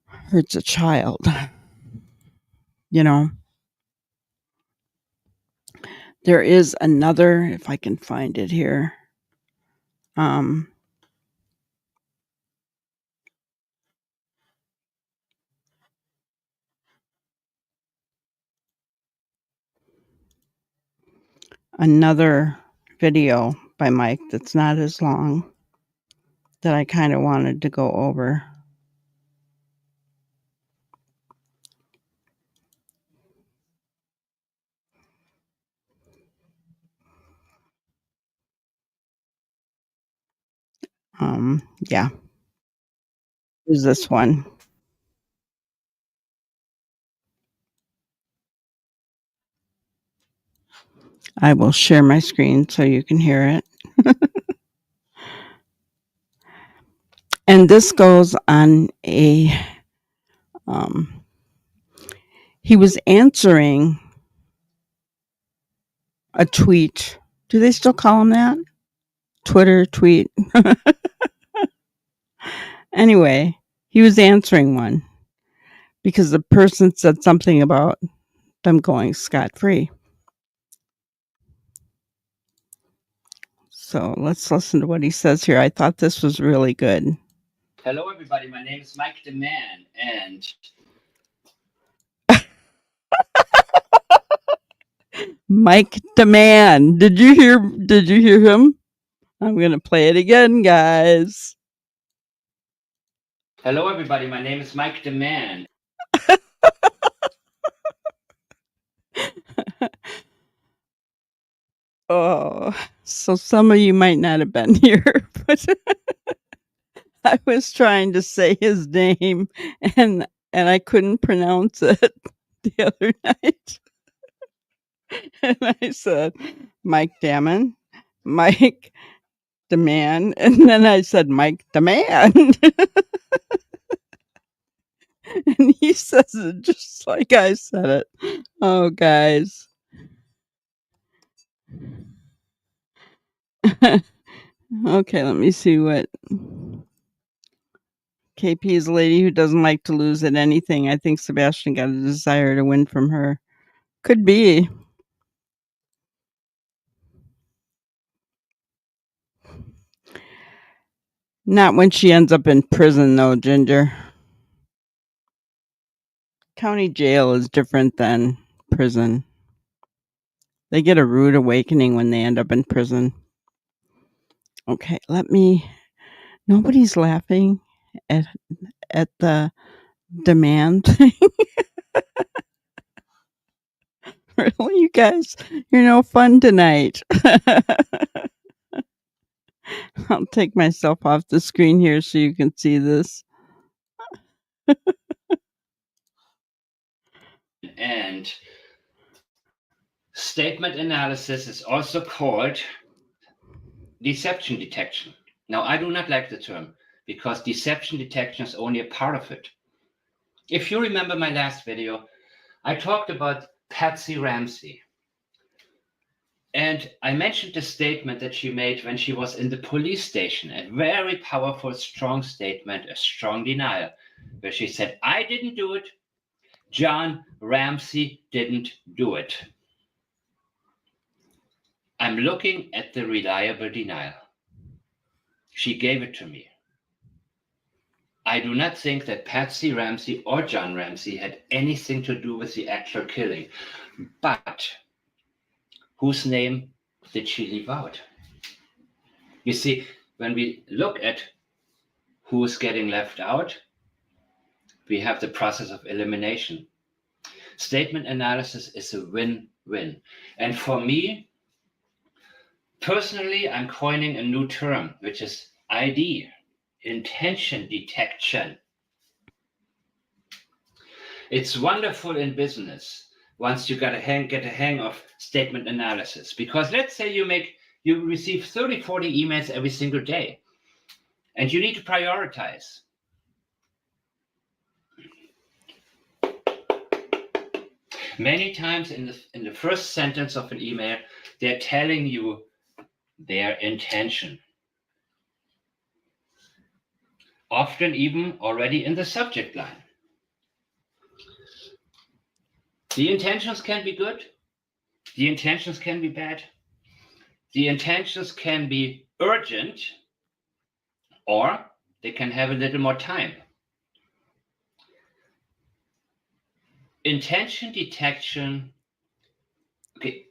hurts a child. You know, there is another, if I can find it here. Another video by Mike that's not as long that I kind of wanted to go over. Yeah. Is this one. I will share my screen so you can hear it. And this goes on a, he was answering a tweet. Do they still call him that? Twitter tweet. Anyway, he was answering one because the person said something about them going scot-free. So let's listen to what he says here. I thought this was really good. Hello, everybody. My name is Mike DeMann, and Mike DeMann. Did you hear him? I'm going to play it again, guys. hello, everybody. My name is Mike DeMann. Oh, so some of you might not have been here, but I was trying to say his name and I couldn't pronounce it the other night. And I said, Mike Damon, Mike the man, and then I said, Mike the man. And he says it just like I said it. Oh, guys. Okay, let me see what KP is a lady who doesn't like to lose at anything. I think Sebastian got a desire to win from her. Could be. Not when she ends up in prison, though, Ginger. County jail is different than prison. They get a rude awakening when they end up in prison. Okay, nobody's laughing at the demand thing. Really, you guys? You're no fun tonight. I'll take myself off the screen here so you can see this. And statement analysis is also called deception detection. Now, I do not like the term because deception detection is only a part of it. If you remember my last video, I talked about Patsy Ramsey. And I mentioned the statement that she made when she was in the police station, a very powerful, strong statement, a strong denial, where she said, I didn't do it. John Ramsey didn't do it. I'm looking at the reliable denial. She gave it to me. I do not think that Patsy Ramsey or John Ramsey had anything to do with the actual killing. But whose name did she leave out? You see, when we look at who's getting left out, we have the process of elimination. Statement analysis is a win-win. And for me, personally, I'm coining a new term, which is ID, intention detection. It's wonderful in business once you get a hang of statement analysis, because let's say you receive 30, 40 emails every single day, and you need to prioritize. Many times in the first sentence of an email, they're telling you their intention. Often even already in the subject line. The intentions can be good. The intentions can be bad. The intentions can be urgent, or they can have a little more time. Intention detection,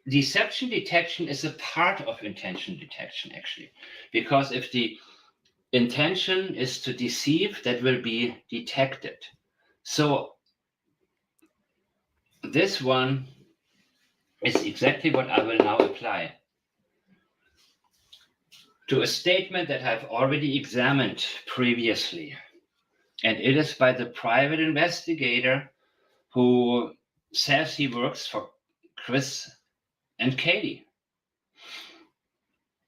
deception detection is a part of intention detection, actually, because if the intention is to deceive, that will be detected. So this one is exactly what I will now apply to a statement that I've already examined previously. And it is by the private investigator who says he works for Chris and Katie.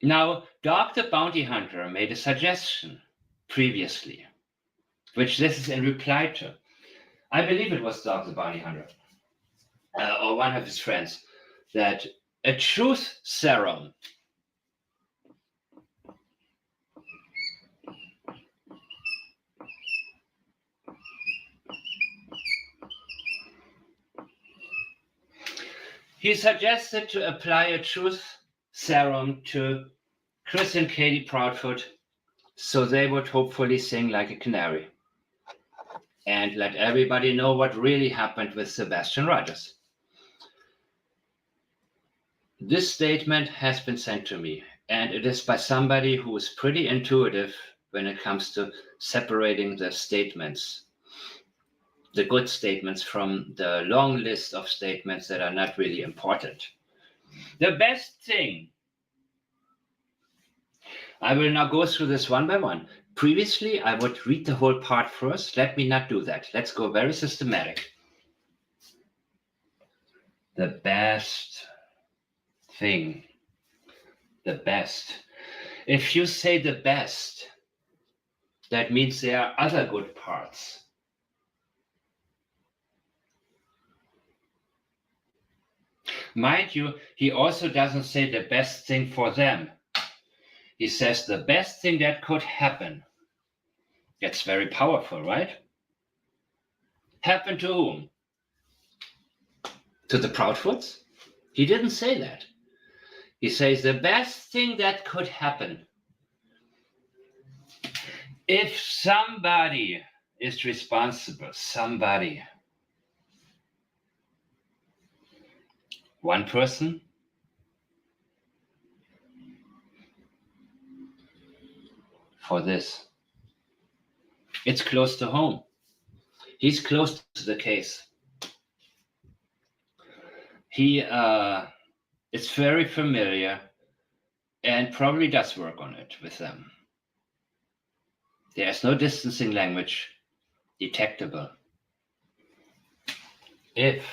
Now, Dr. Bounty Hunter made a suggestion previously, which this is in reply to. I believe it was Dr. Bounty Hunter or one of his friends, that a truth serum he suggested to apply a truth serum to Chris and Katie Proudfoot so they would hopefully sing like a canary and let everybody know what really happened with Sebastian Rogers. This statement has been sent to me, and it is by somebody who is pretty intuitive when it comes to separating the statements, the good statements from the long list of statements that are not really important. The best thing I will now go through this one by one. Previously, I would read the whole part first. Let me not do that. Let's go very systematic. The best thing. The best. If you say the best, that means there are other good parts. Mind you, he also doesn't say the best thing for them. He says the best thing that could happen. That's very powerful, right? Happen to whom? To the Proudfoots? He didn't say that. He says the best thing that could happen. If somebody is responsible, somebody, one person, for this, it's close to home. He's close to the case. He is very familiar and probably does work on it with them. There's no distancing language detectable. If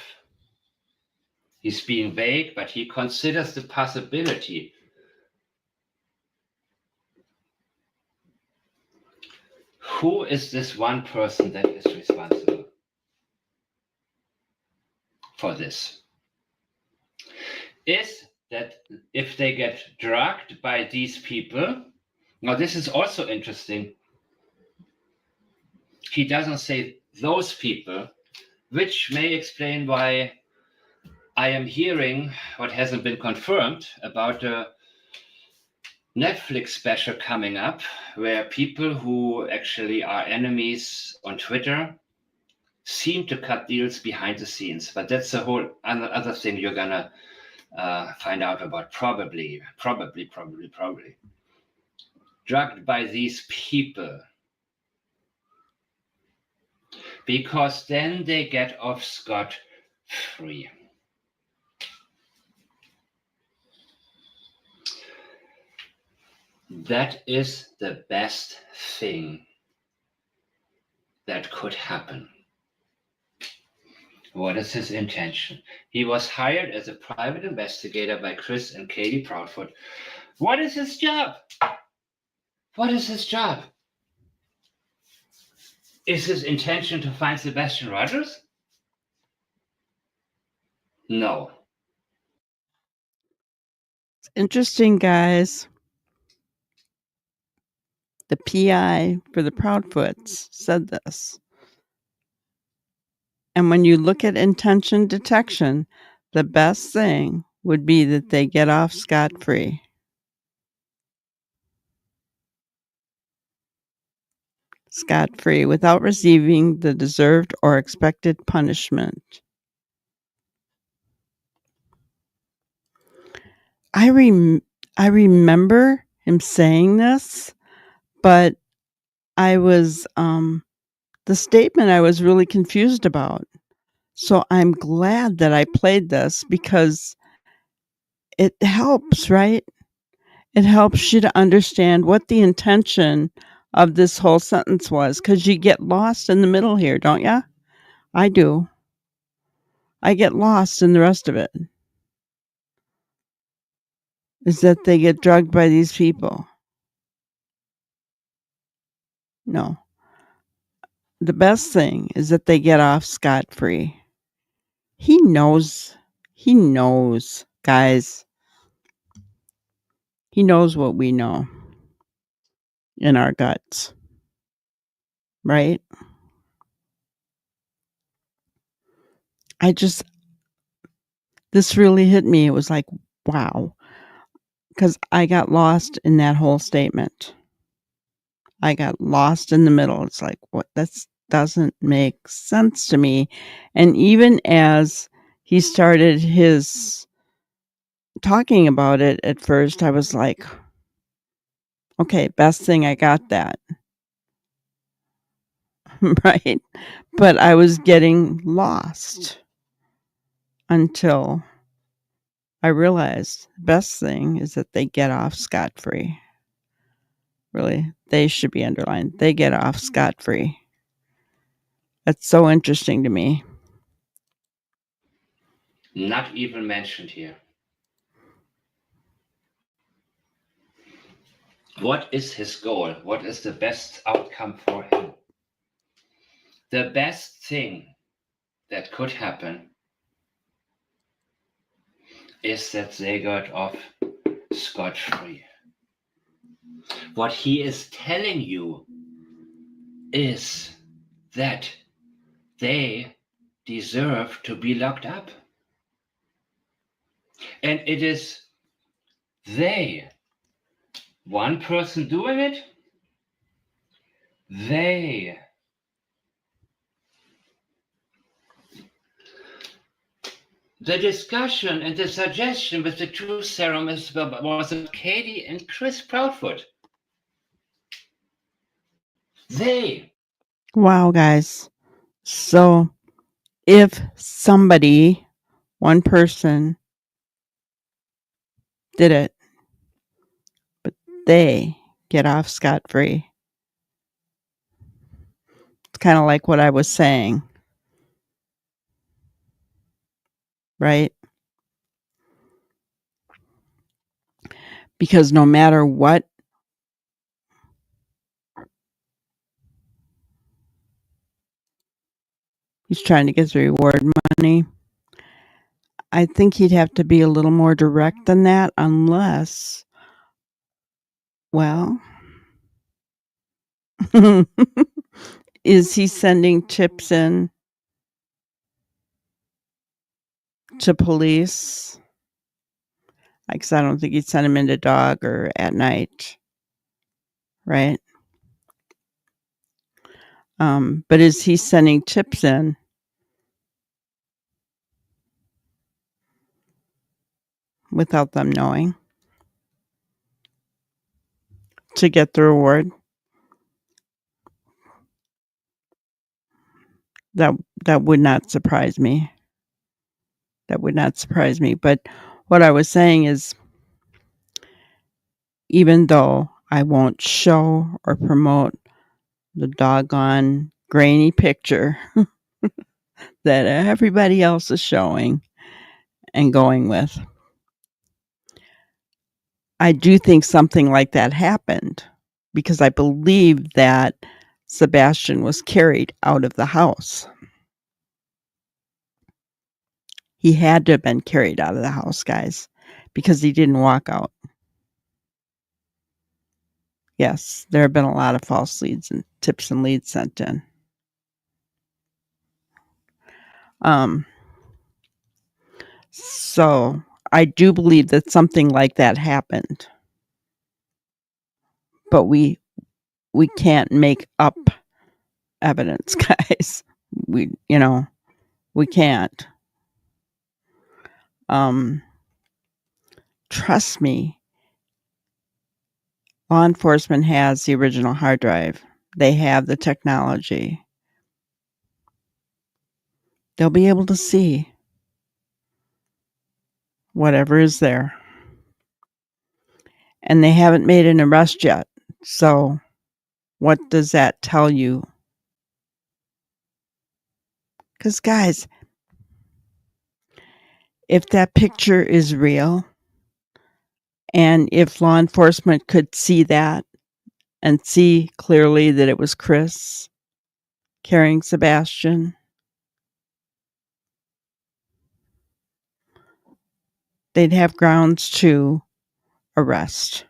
he's being vague, but he considers the possibility. Who is this one person that is responsible for this? Is that if they get drugged by these people, now this is also interesting. He doesn't say those people, which may explain why I am hearing what hasn't been confirmed about a Netflix special coming up, where people who actually are enemies on Twitter seem to cut deals behind the scenes. But that's a whole other thing you're gonna find out about probably. Drugged by these people. Because then they get off scot-free. That is the best thing that could happen. What is his intention? He was hired as a private investigator by Chris and Katie Proudfoot. What is his job? What is his job? Is his intention to find Sebastian Rogers? No. It's interesting, guys. The PI for the Proudfoots said this. And when you look at intention detection, the best thing would be that they get off scot-free. Scot-free without receiving the deserved or expected punishment. I remember him saying this, but I was the statement I was really confused about. So I'm glad that I played this because it helps, right? It helps you to understand what the intention of this whole sentence was, because you get lost in the middle here, don't you? I do. I get lost in the rest of it. Is that they get drugged by these people? No. The best thing is that they get off scot-free. He knows, guys. He knows what we know in our guts, right? This really hit me. It was like, wow, because I got lost in that whole statement. I got lost in the middle. It's like, what? That doesn't make sense to me. And even as he started his talking about it at first, I was like, okay, best thing I got that. Right? But I was getting lost until I realized the best thing is that they get off scot-free. Really, they should be underlined. They get off scot-free. That's so interesting to me. Not even mentioned here. What is his goal? What is the best outcome for him? The best thing that could happen is that they got off scot-free. What he is telling you is that they deserve to be locked up. And it is they, one person doing it, they. The discussion and the suggestion with the truth serum was Katie and Chris Proudfoot. They. Wow, guys. So if somebody, one person, did it, but they get off scot-free, it's kind of like what I was saying, right? Because no matter what, he's trying to get the reward money. I think he'd have to be a little more direct than that, unless, well, is he sending tips in to police? Because I don't think he'd send him into dog or at night, right? But is he sending tips in? Without them knowing, to get the reward? That would not surprise me. That would not surprise me. But what I was saying is, even though I won't show or promote the doggone grainy picture that everybody else is showing and going with, I do think something like that happened, because I believe that Sebastian was carried out of the house. He had to have been carried out of the house, guys, because he didn't walk out. Yes, there have been a lot of false leads and tips and leads sent in. So I do believe that something like that happened, but we can't make up evidence, guys. We can't. Trust me, law enforcement has the original hard drive. They have the technology. They'll be able to see whatever is there. And they haven't made an arrest yet. So what does that tell you? Because, guys, if that picture is real, and if law enforcement could see that and see clearly that it was Chris carrying Sebastian, they'd have grounds to arrest.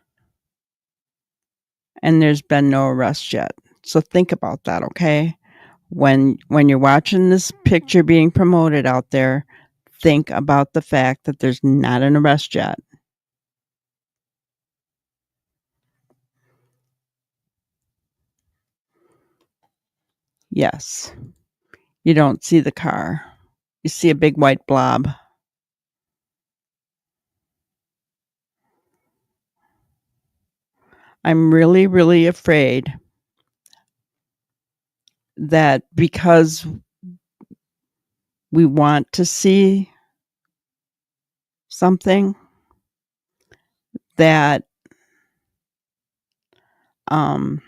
And there's been no arrest yet. So think about that, okay? When you're watching this picture being promoted out there, think about the fact that there's not an arrest yet. Yes, you don't see the car. You see a big white blob. I'm really, really afraid that because we want to see something, that we're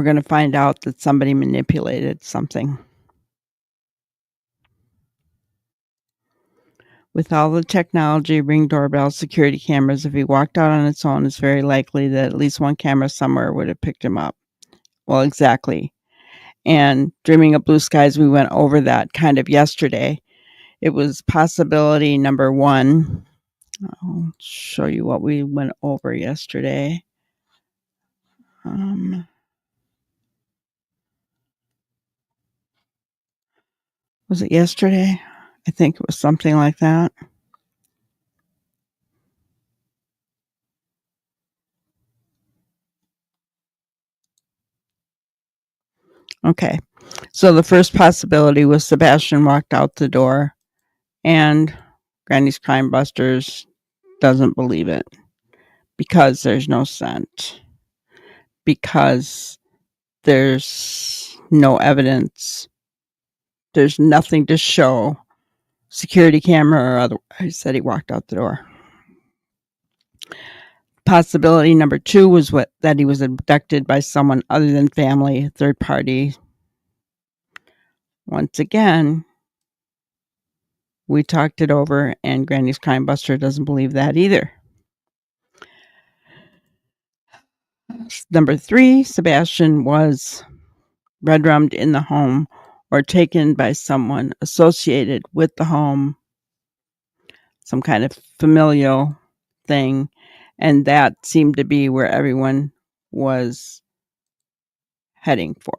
going to find out that somebody manipulated something. With all the technology, Ring doorbells, security cameras, if he walked out on its own, it's very likely that at least one camera somewhere would have picked him up. Well, exactly. And Dreaming of Blue Skies, we went over that kind of yesterday. It was possibility number 1. I'll show you what we went over yesterday. Was it yesterday? I think it was something like that. Okay. So the first possibility was Sebastian walked out the door and Granny's Crime Busters doesn't believe it because there's no scent, because there's no evidence, there's nothing to show, security camera or otherwise, said he walked out the door. Possibility number 2 was that he was abducted by someone other than family, third party. Once again, we talked it over, and Granny's Crime Buster doesn't believe that either. Number 3, Sebastian was red-rummed in the home or taken by someone associated with the home, some kind of familial thing, and that seemed to be where everyone was heading for.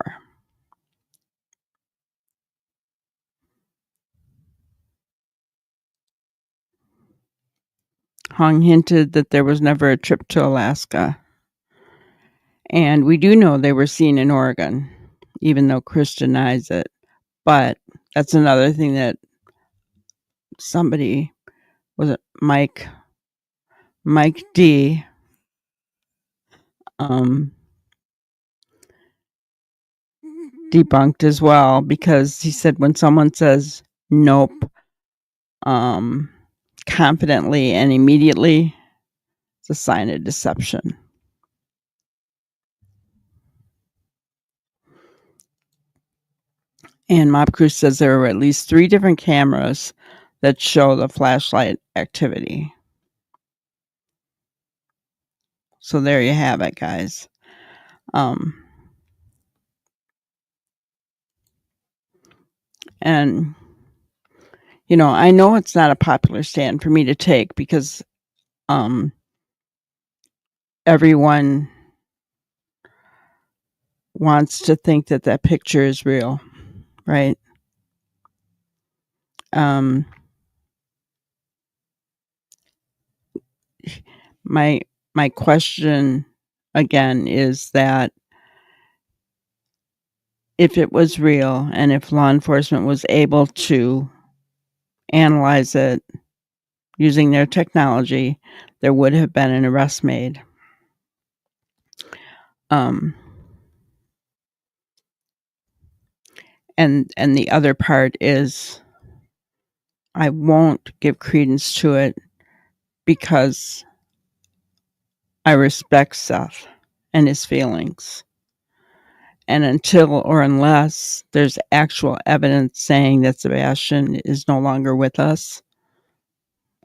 Hong hinted that there was never a trip to Alaska. And we do know they were seen in Oregon, even though Chris denies it. But that's another thing that somebody, was it Mike D, debunked as well, because he said when someone says nope confidently and immediately, it's a sign of deception. And Mob Crew says there are at least 3 different cameras that show the flashlight activity. So there you have it, guys. And, you know, I know it's not a popular stand for me to take because everyone wants to think that that picture is real, right? My question again is that if it was real and if law enforcement was able to analyze it using their technology, there would have been an arrest made. And the other part is I won't give credence to it because I respect Seth and his feelings. And until or unless there's actual evidence saying that Sebastian is no longer with us,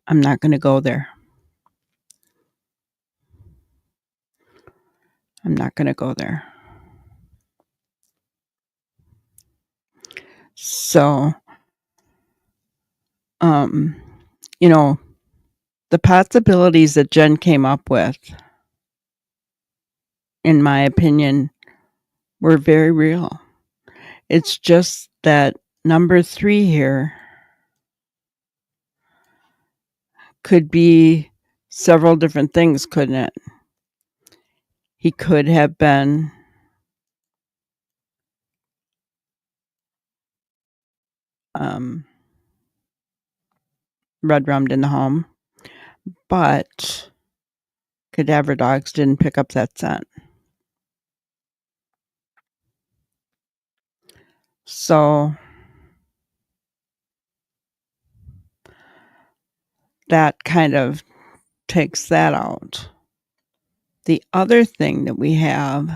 I'm not going to go there. I'm not going to go there. So, you know, the possibilities that Jen came up with, in my opinion, were very real. It's just that number 3 here could be several different things, couldn't it? He could have been red-rummed in the home, but cadaver dogs didn't pick up that scent. So that kind of takes that out. The other thing that we have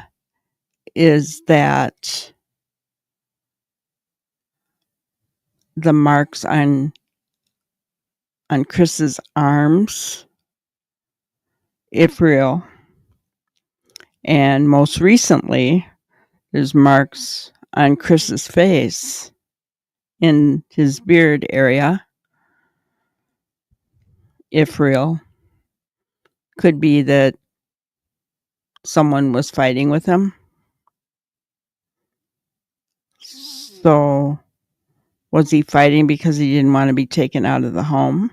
is that the marks on Chris's arms, if real, and most recently, there's marks on Chris's face in his beard area, if real. Could be that someone was fighting with him. So, was he fighting because he didn't want to be taken out of the home?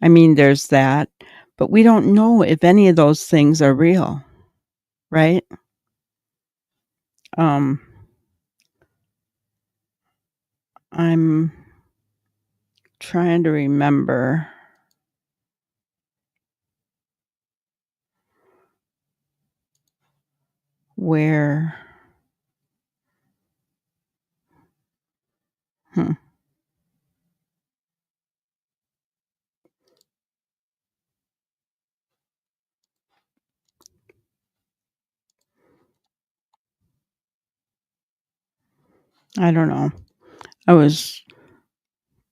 I mean, there's that, but we don't know if any of those things are real, right? I'm trying to remember where. I don't know. I was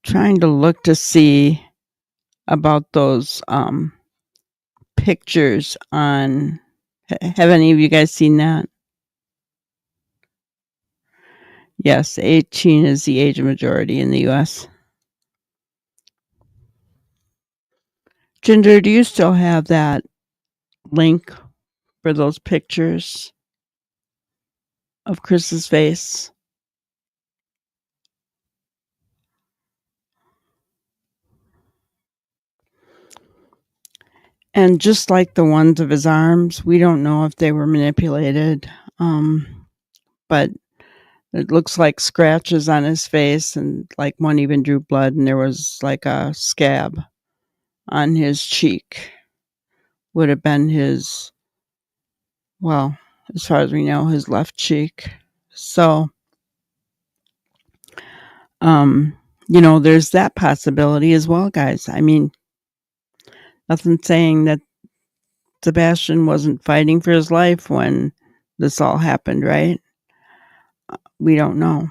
trying to look to see about those pictures on. Have any of you guys seen that? Yes, 18 is the age of majority in the U.S. Ginger, do you still have that link for those pictures of Chris's face? And just like the ones of his arms, we don't know if they were manipulated, but it looks like scratches on his face, and like one even drew blood, and there was like a scab on his cheek. Would have been his, well, as far as we know, his left cheek. So, there's that possibility as well, guys. I mean, nothing saying that Sebastian wasn't fighting for his life when this all happened, right? We don't know.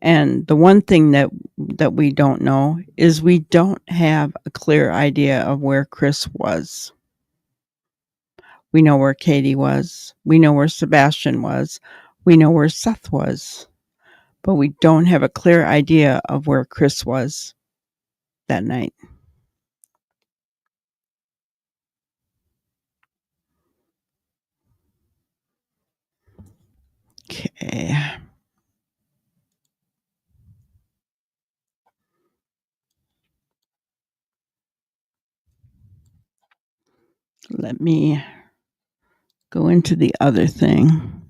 And the one thing that we don't know is we don't have a clear idea of where Chris was. We know where Katie was. We know where Sebastian was. We know where Seth was. But we don't have a clear idea of where Chris was that night. Okay. Let me go into the other thing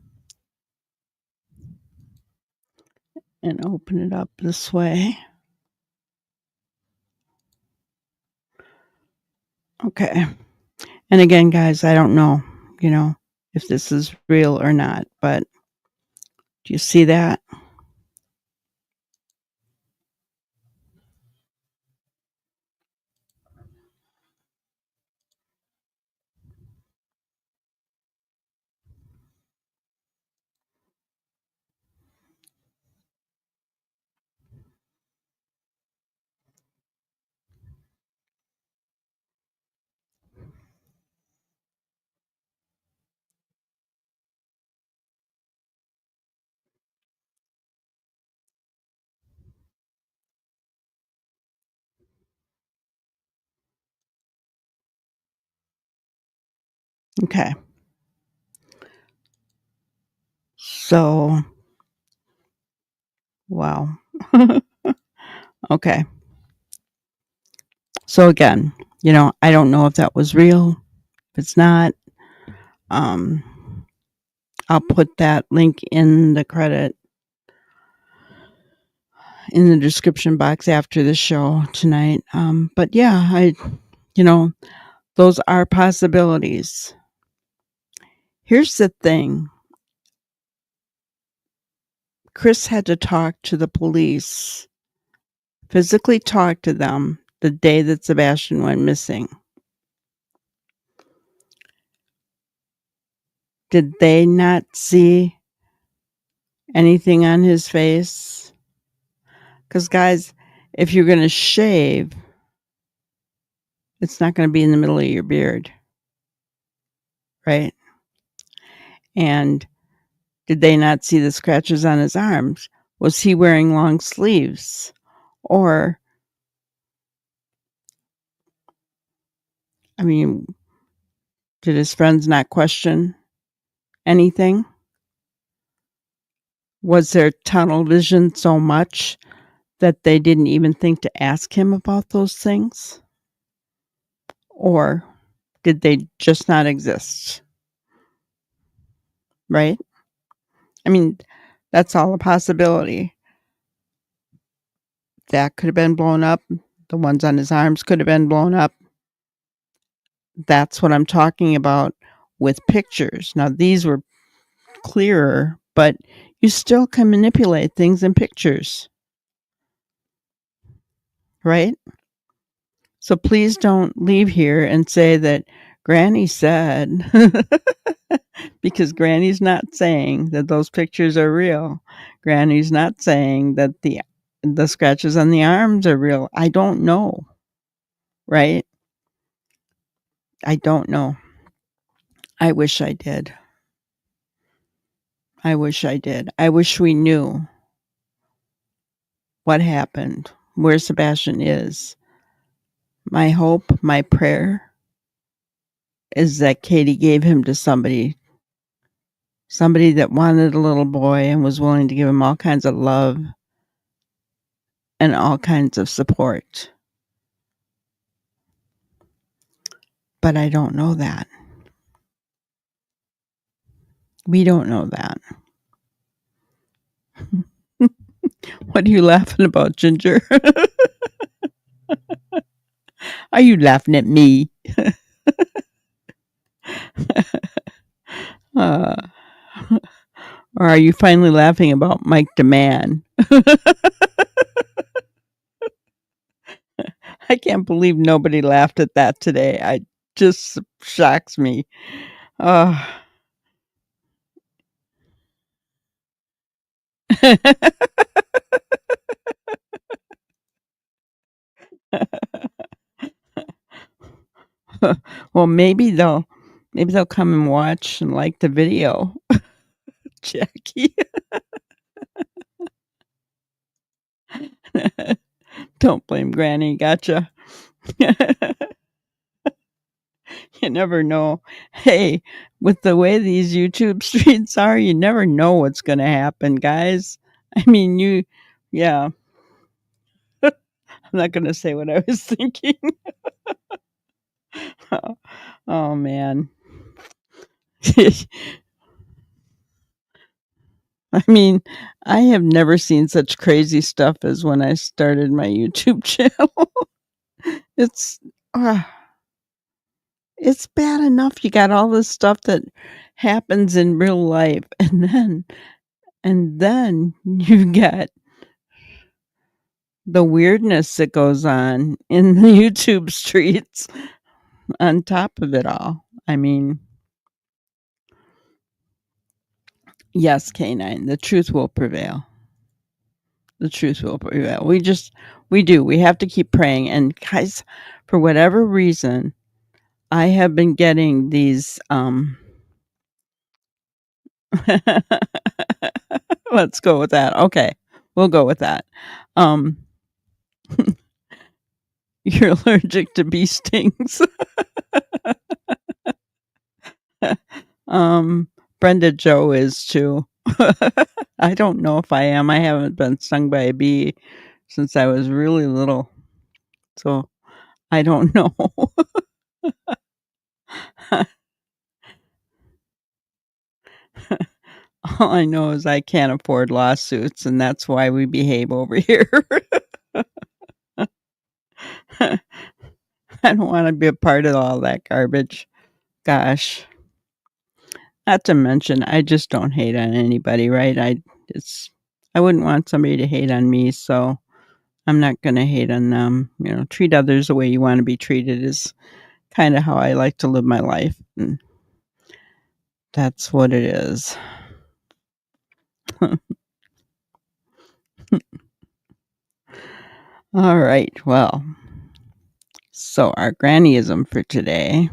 and open it up this way. Okay. And again, guys, I don't know, if this is real or not, but do you see that? Okay. So, wow. Okay. So again, I don't know if that was real. If it's not, I'll put that link in the description box after the show tonight. But yeah, those are possibilities. Here's the thing. Chris had to talk to the police, physically talk to them the day that Sebastian went missing? Did they not see anything on his face? Because, guys, if you're going to shave, it's not going to be in the middle of your beard, right? And did they not see the scratches on his arms? Was he wearing long sleeves? Or, I mean, did his friends not question anything? Was there tunnel vision so much that they didn't even think to ask him about those things? Or did they just not exist? Right? I mean, that's all a possibility. That could have been blown up. The ones on his arms could have been blown up. That's what I'm talking about with pictures. Now, these were clearer, but you still can manipulate things in pictures. Right? So please don't leave here and say that Granny said, because Granny's not saying that those pictures are real. Granny's not saying that the scratches on the arms are real. I don't know. Right? I don't know. I wish I did. I wish I did. I wish we knew what happened, where Sebastian is. My hope, my prayer is that Katie gave him to somebody that wanted a little boy and was willing to give him all kinds of love and all kinds of support. But I don't know that. We don't know that. What are you laughing about, Ginger? Are you laughing at me? Or are you finally laughing about Mike DeMann? I can't believe nobody laughed at that today. It just shocks me. Well, maybe they'll come and watch and like the video. Jackie. Don't blame Granny. Gotcha. You never know. Hey, with the way these YouTube streets are, you never know what's going to happen, guys. I mean, yeah. I'm not going to say what I was thinking. Oh, man. I mean, I have never seen such crazy stuff as when I started my YouTube channel. It's bad enough you got all this stuff that happens in real life, and then you got the weirdness that goes on in the YouTube streets on top of it all. I mean, yes, K9, the truth will prevail. The truth will prevail. We have to keep praying. And guys, for whatever reason, I have been getting these, let's go with that. Okay. We'll go with that. You're allergic to bee stings. Brenda Joe is too. I don't know if I am. I haven't been stung by a bee since I was really little. So I don't know. All I know is I can't afford lawsuits, and that's why we behave over here. I don't want to be a part of all that garbage. Gosh. Not to mention, I just don't hate on anybody, right? I wouldn't want somebody to hate on me, so I'm not going to hate on them. Treat others the way you want to be treated is kind of how I like to live my life. And that's what it is. All right. Well, so our grannyism for today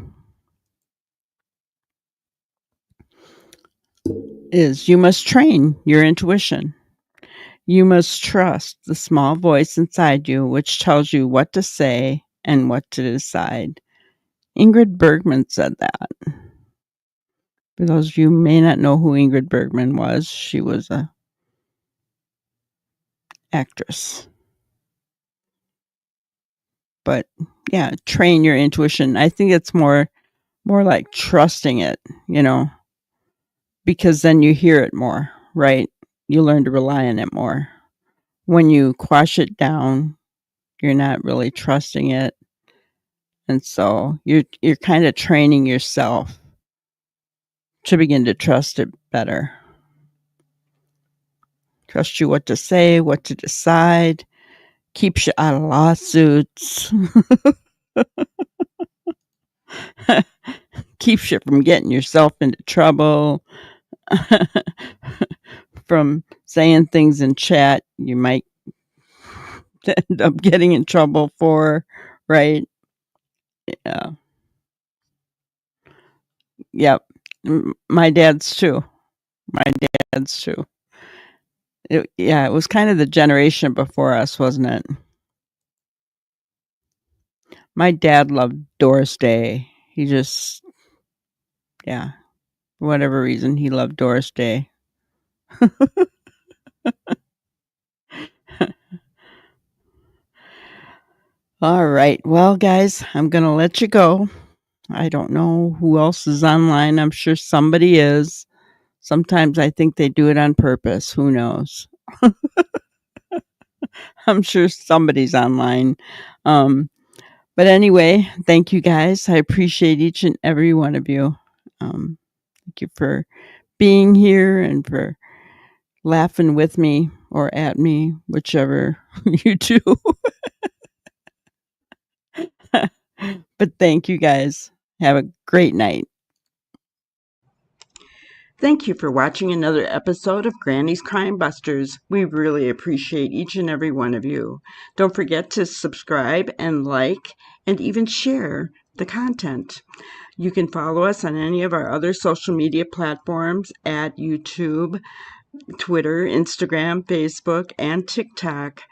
is you must train your intuition. You must trust the small voice inside you which tells you what to say and what to decide. Ingrid Bergman said that. For those of you who may not know who Ingrid Bergman was, she was a actress. But yeah, train your intuition. I think it's more like trusting it, because then you hear it more, right? You learn to rely on it more. When you quash it down, you're not really trusting it. And so you're kind of training yourself to begin to trust it better. Trust you what to say, what to decide, keeps you out of lawsuits, keeps you from getting yourself into trouble, from saying things in chat you might end up getting in trouble for, right? Yeah. Yep. My dad's too. It was kind of the generation before us, wasn't it? My dad loved Doris Day. He just, for whatever reason, he loved Doris Day. All right. Well, guys, I'm going to let you go. I don't know who else is online. I'm sure somebody is. Sometimes I think they do it on purpose. Who knows? I'm sure somebody's online. But anyway, thank you guys. I appreciate each and every one of you. Thank you for being here and for laughing with me or at me, whichever you do. But thank you guys. Have a great night. Thank you for watching another episode of Granny's Crime Busters. We really appreciate each and every one of you. Don't forget to subscribe and like and even share the content. You can follow us on any of our other social media platforms at YouTube, Twitter, Instagram, Facebook, and TikTok.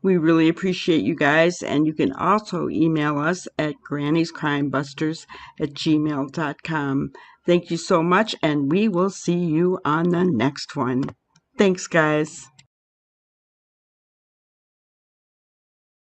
We really appreciate you guys, and you can also email us at granniescrimebusters@gmail.com. Thank you so much, and we will see you on the next one. Thanks, guys.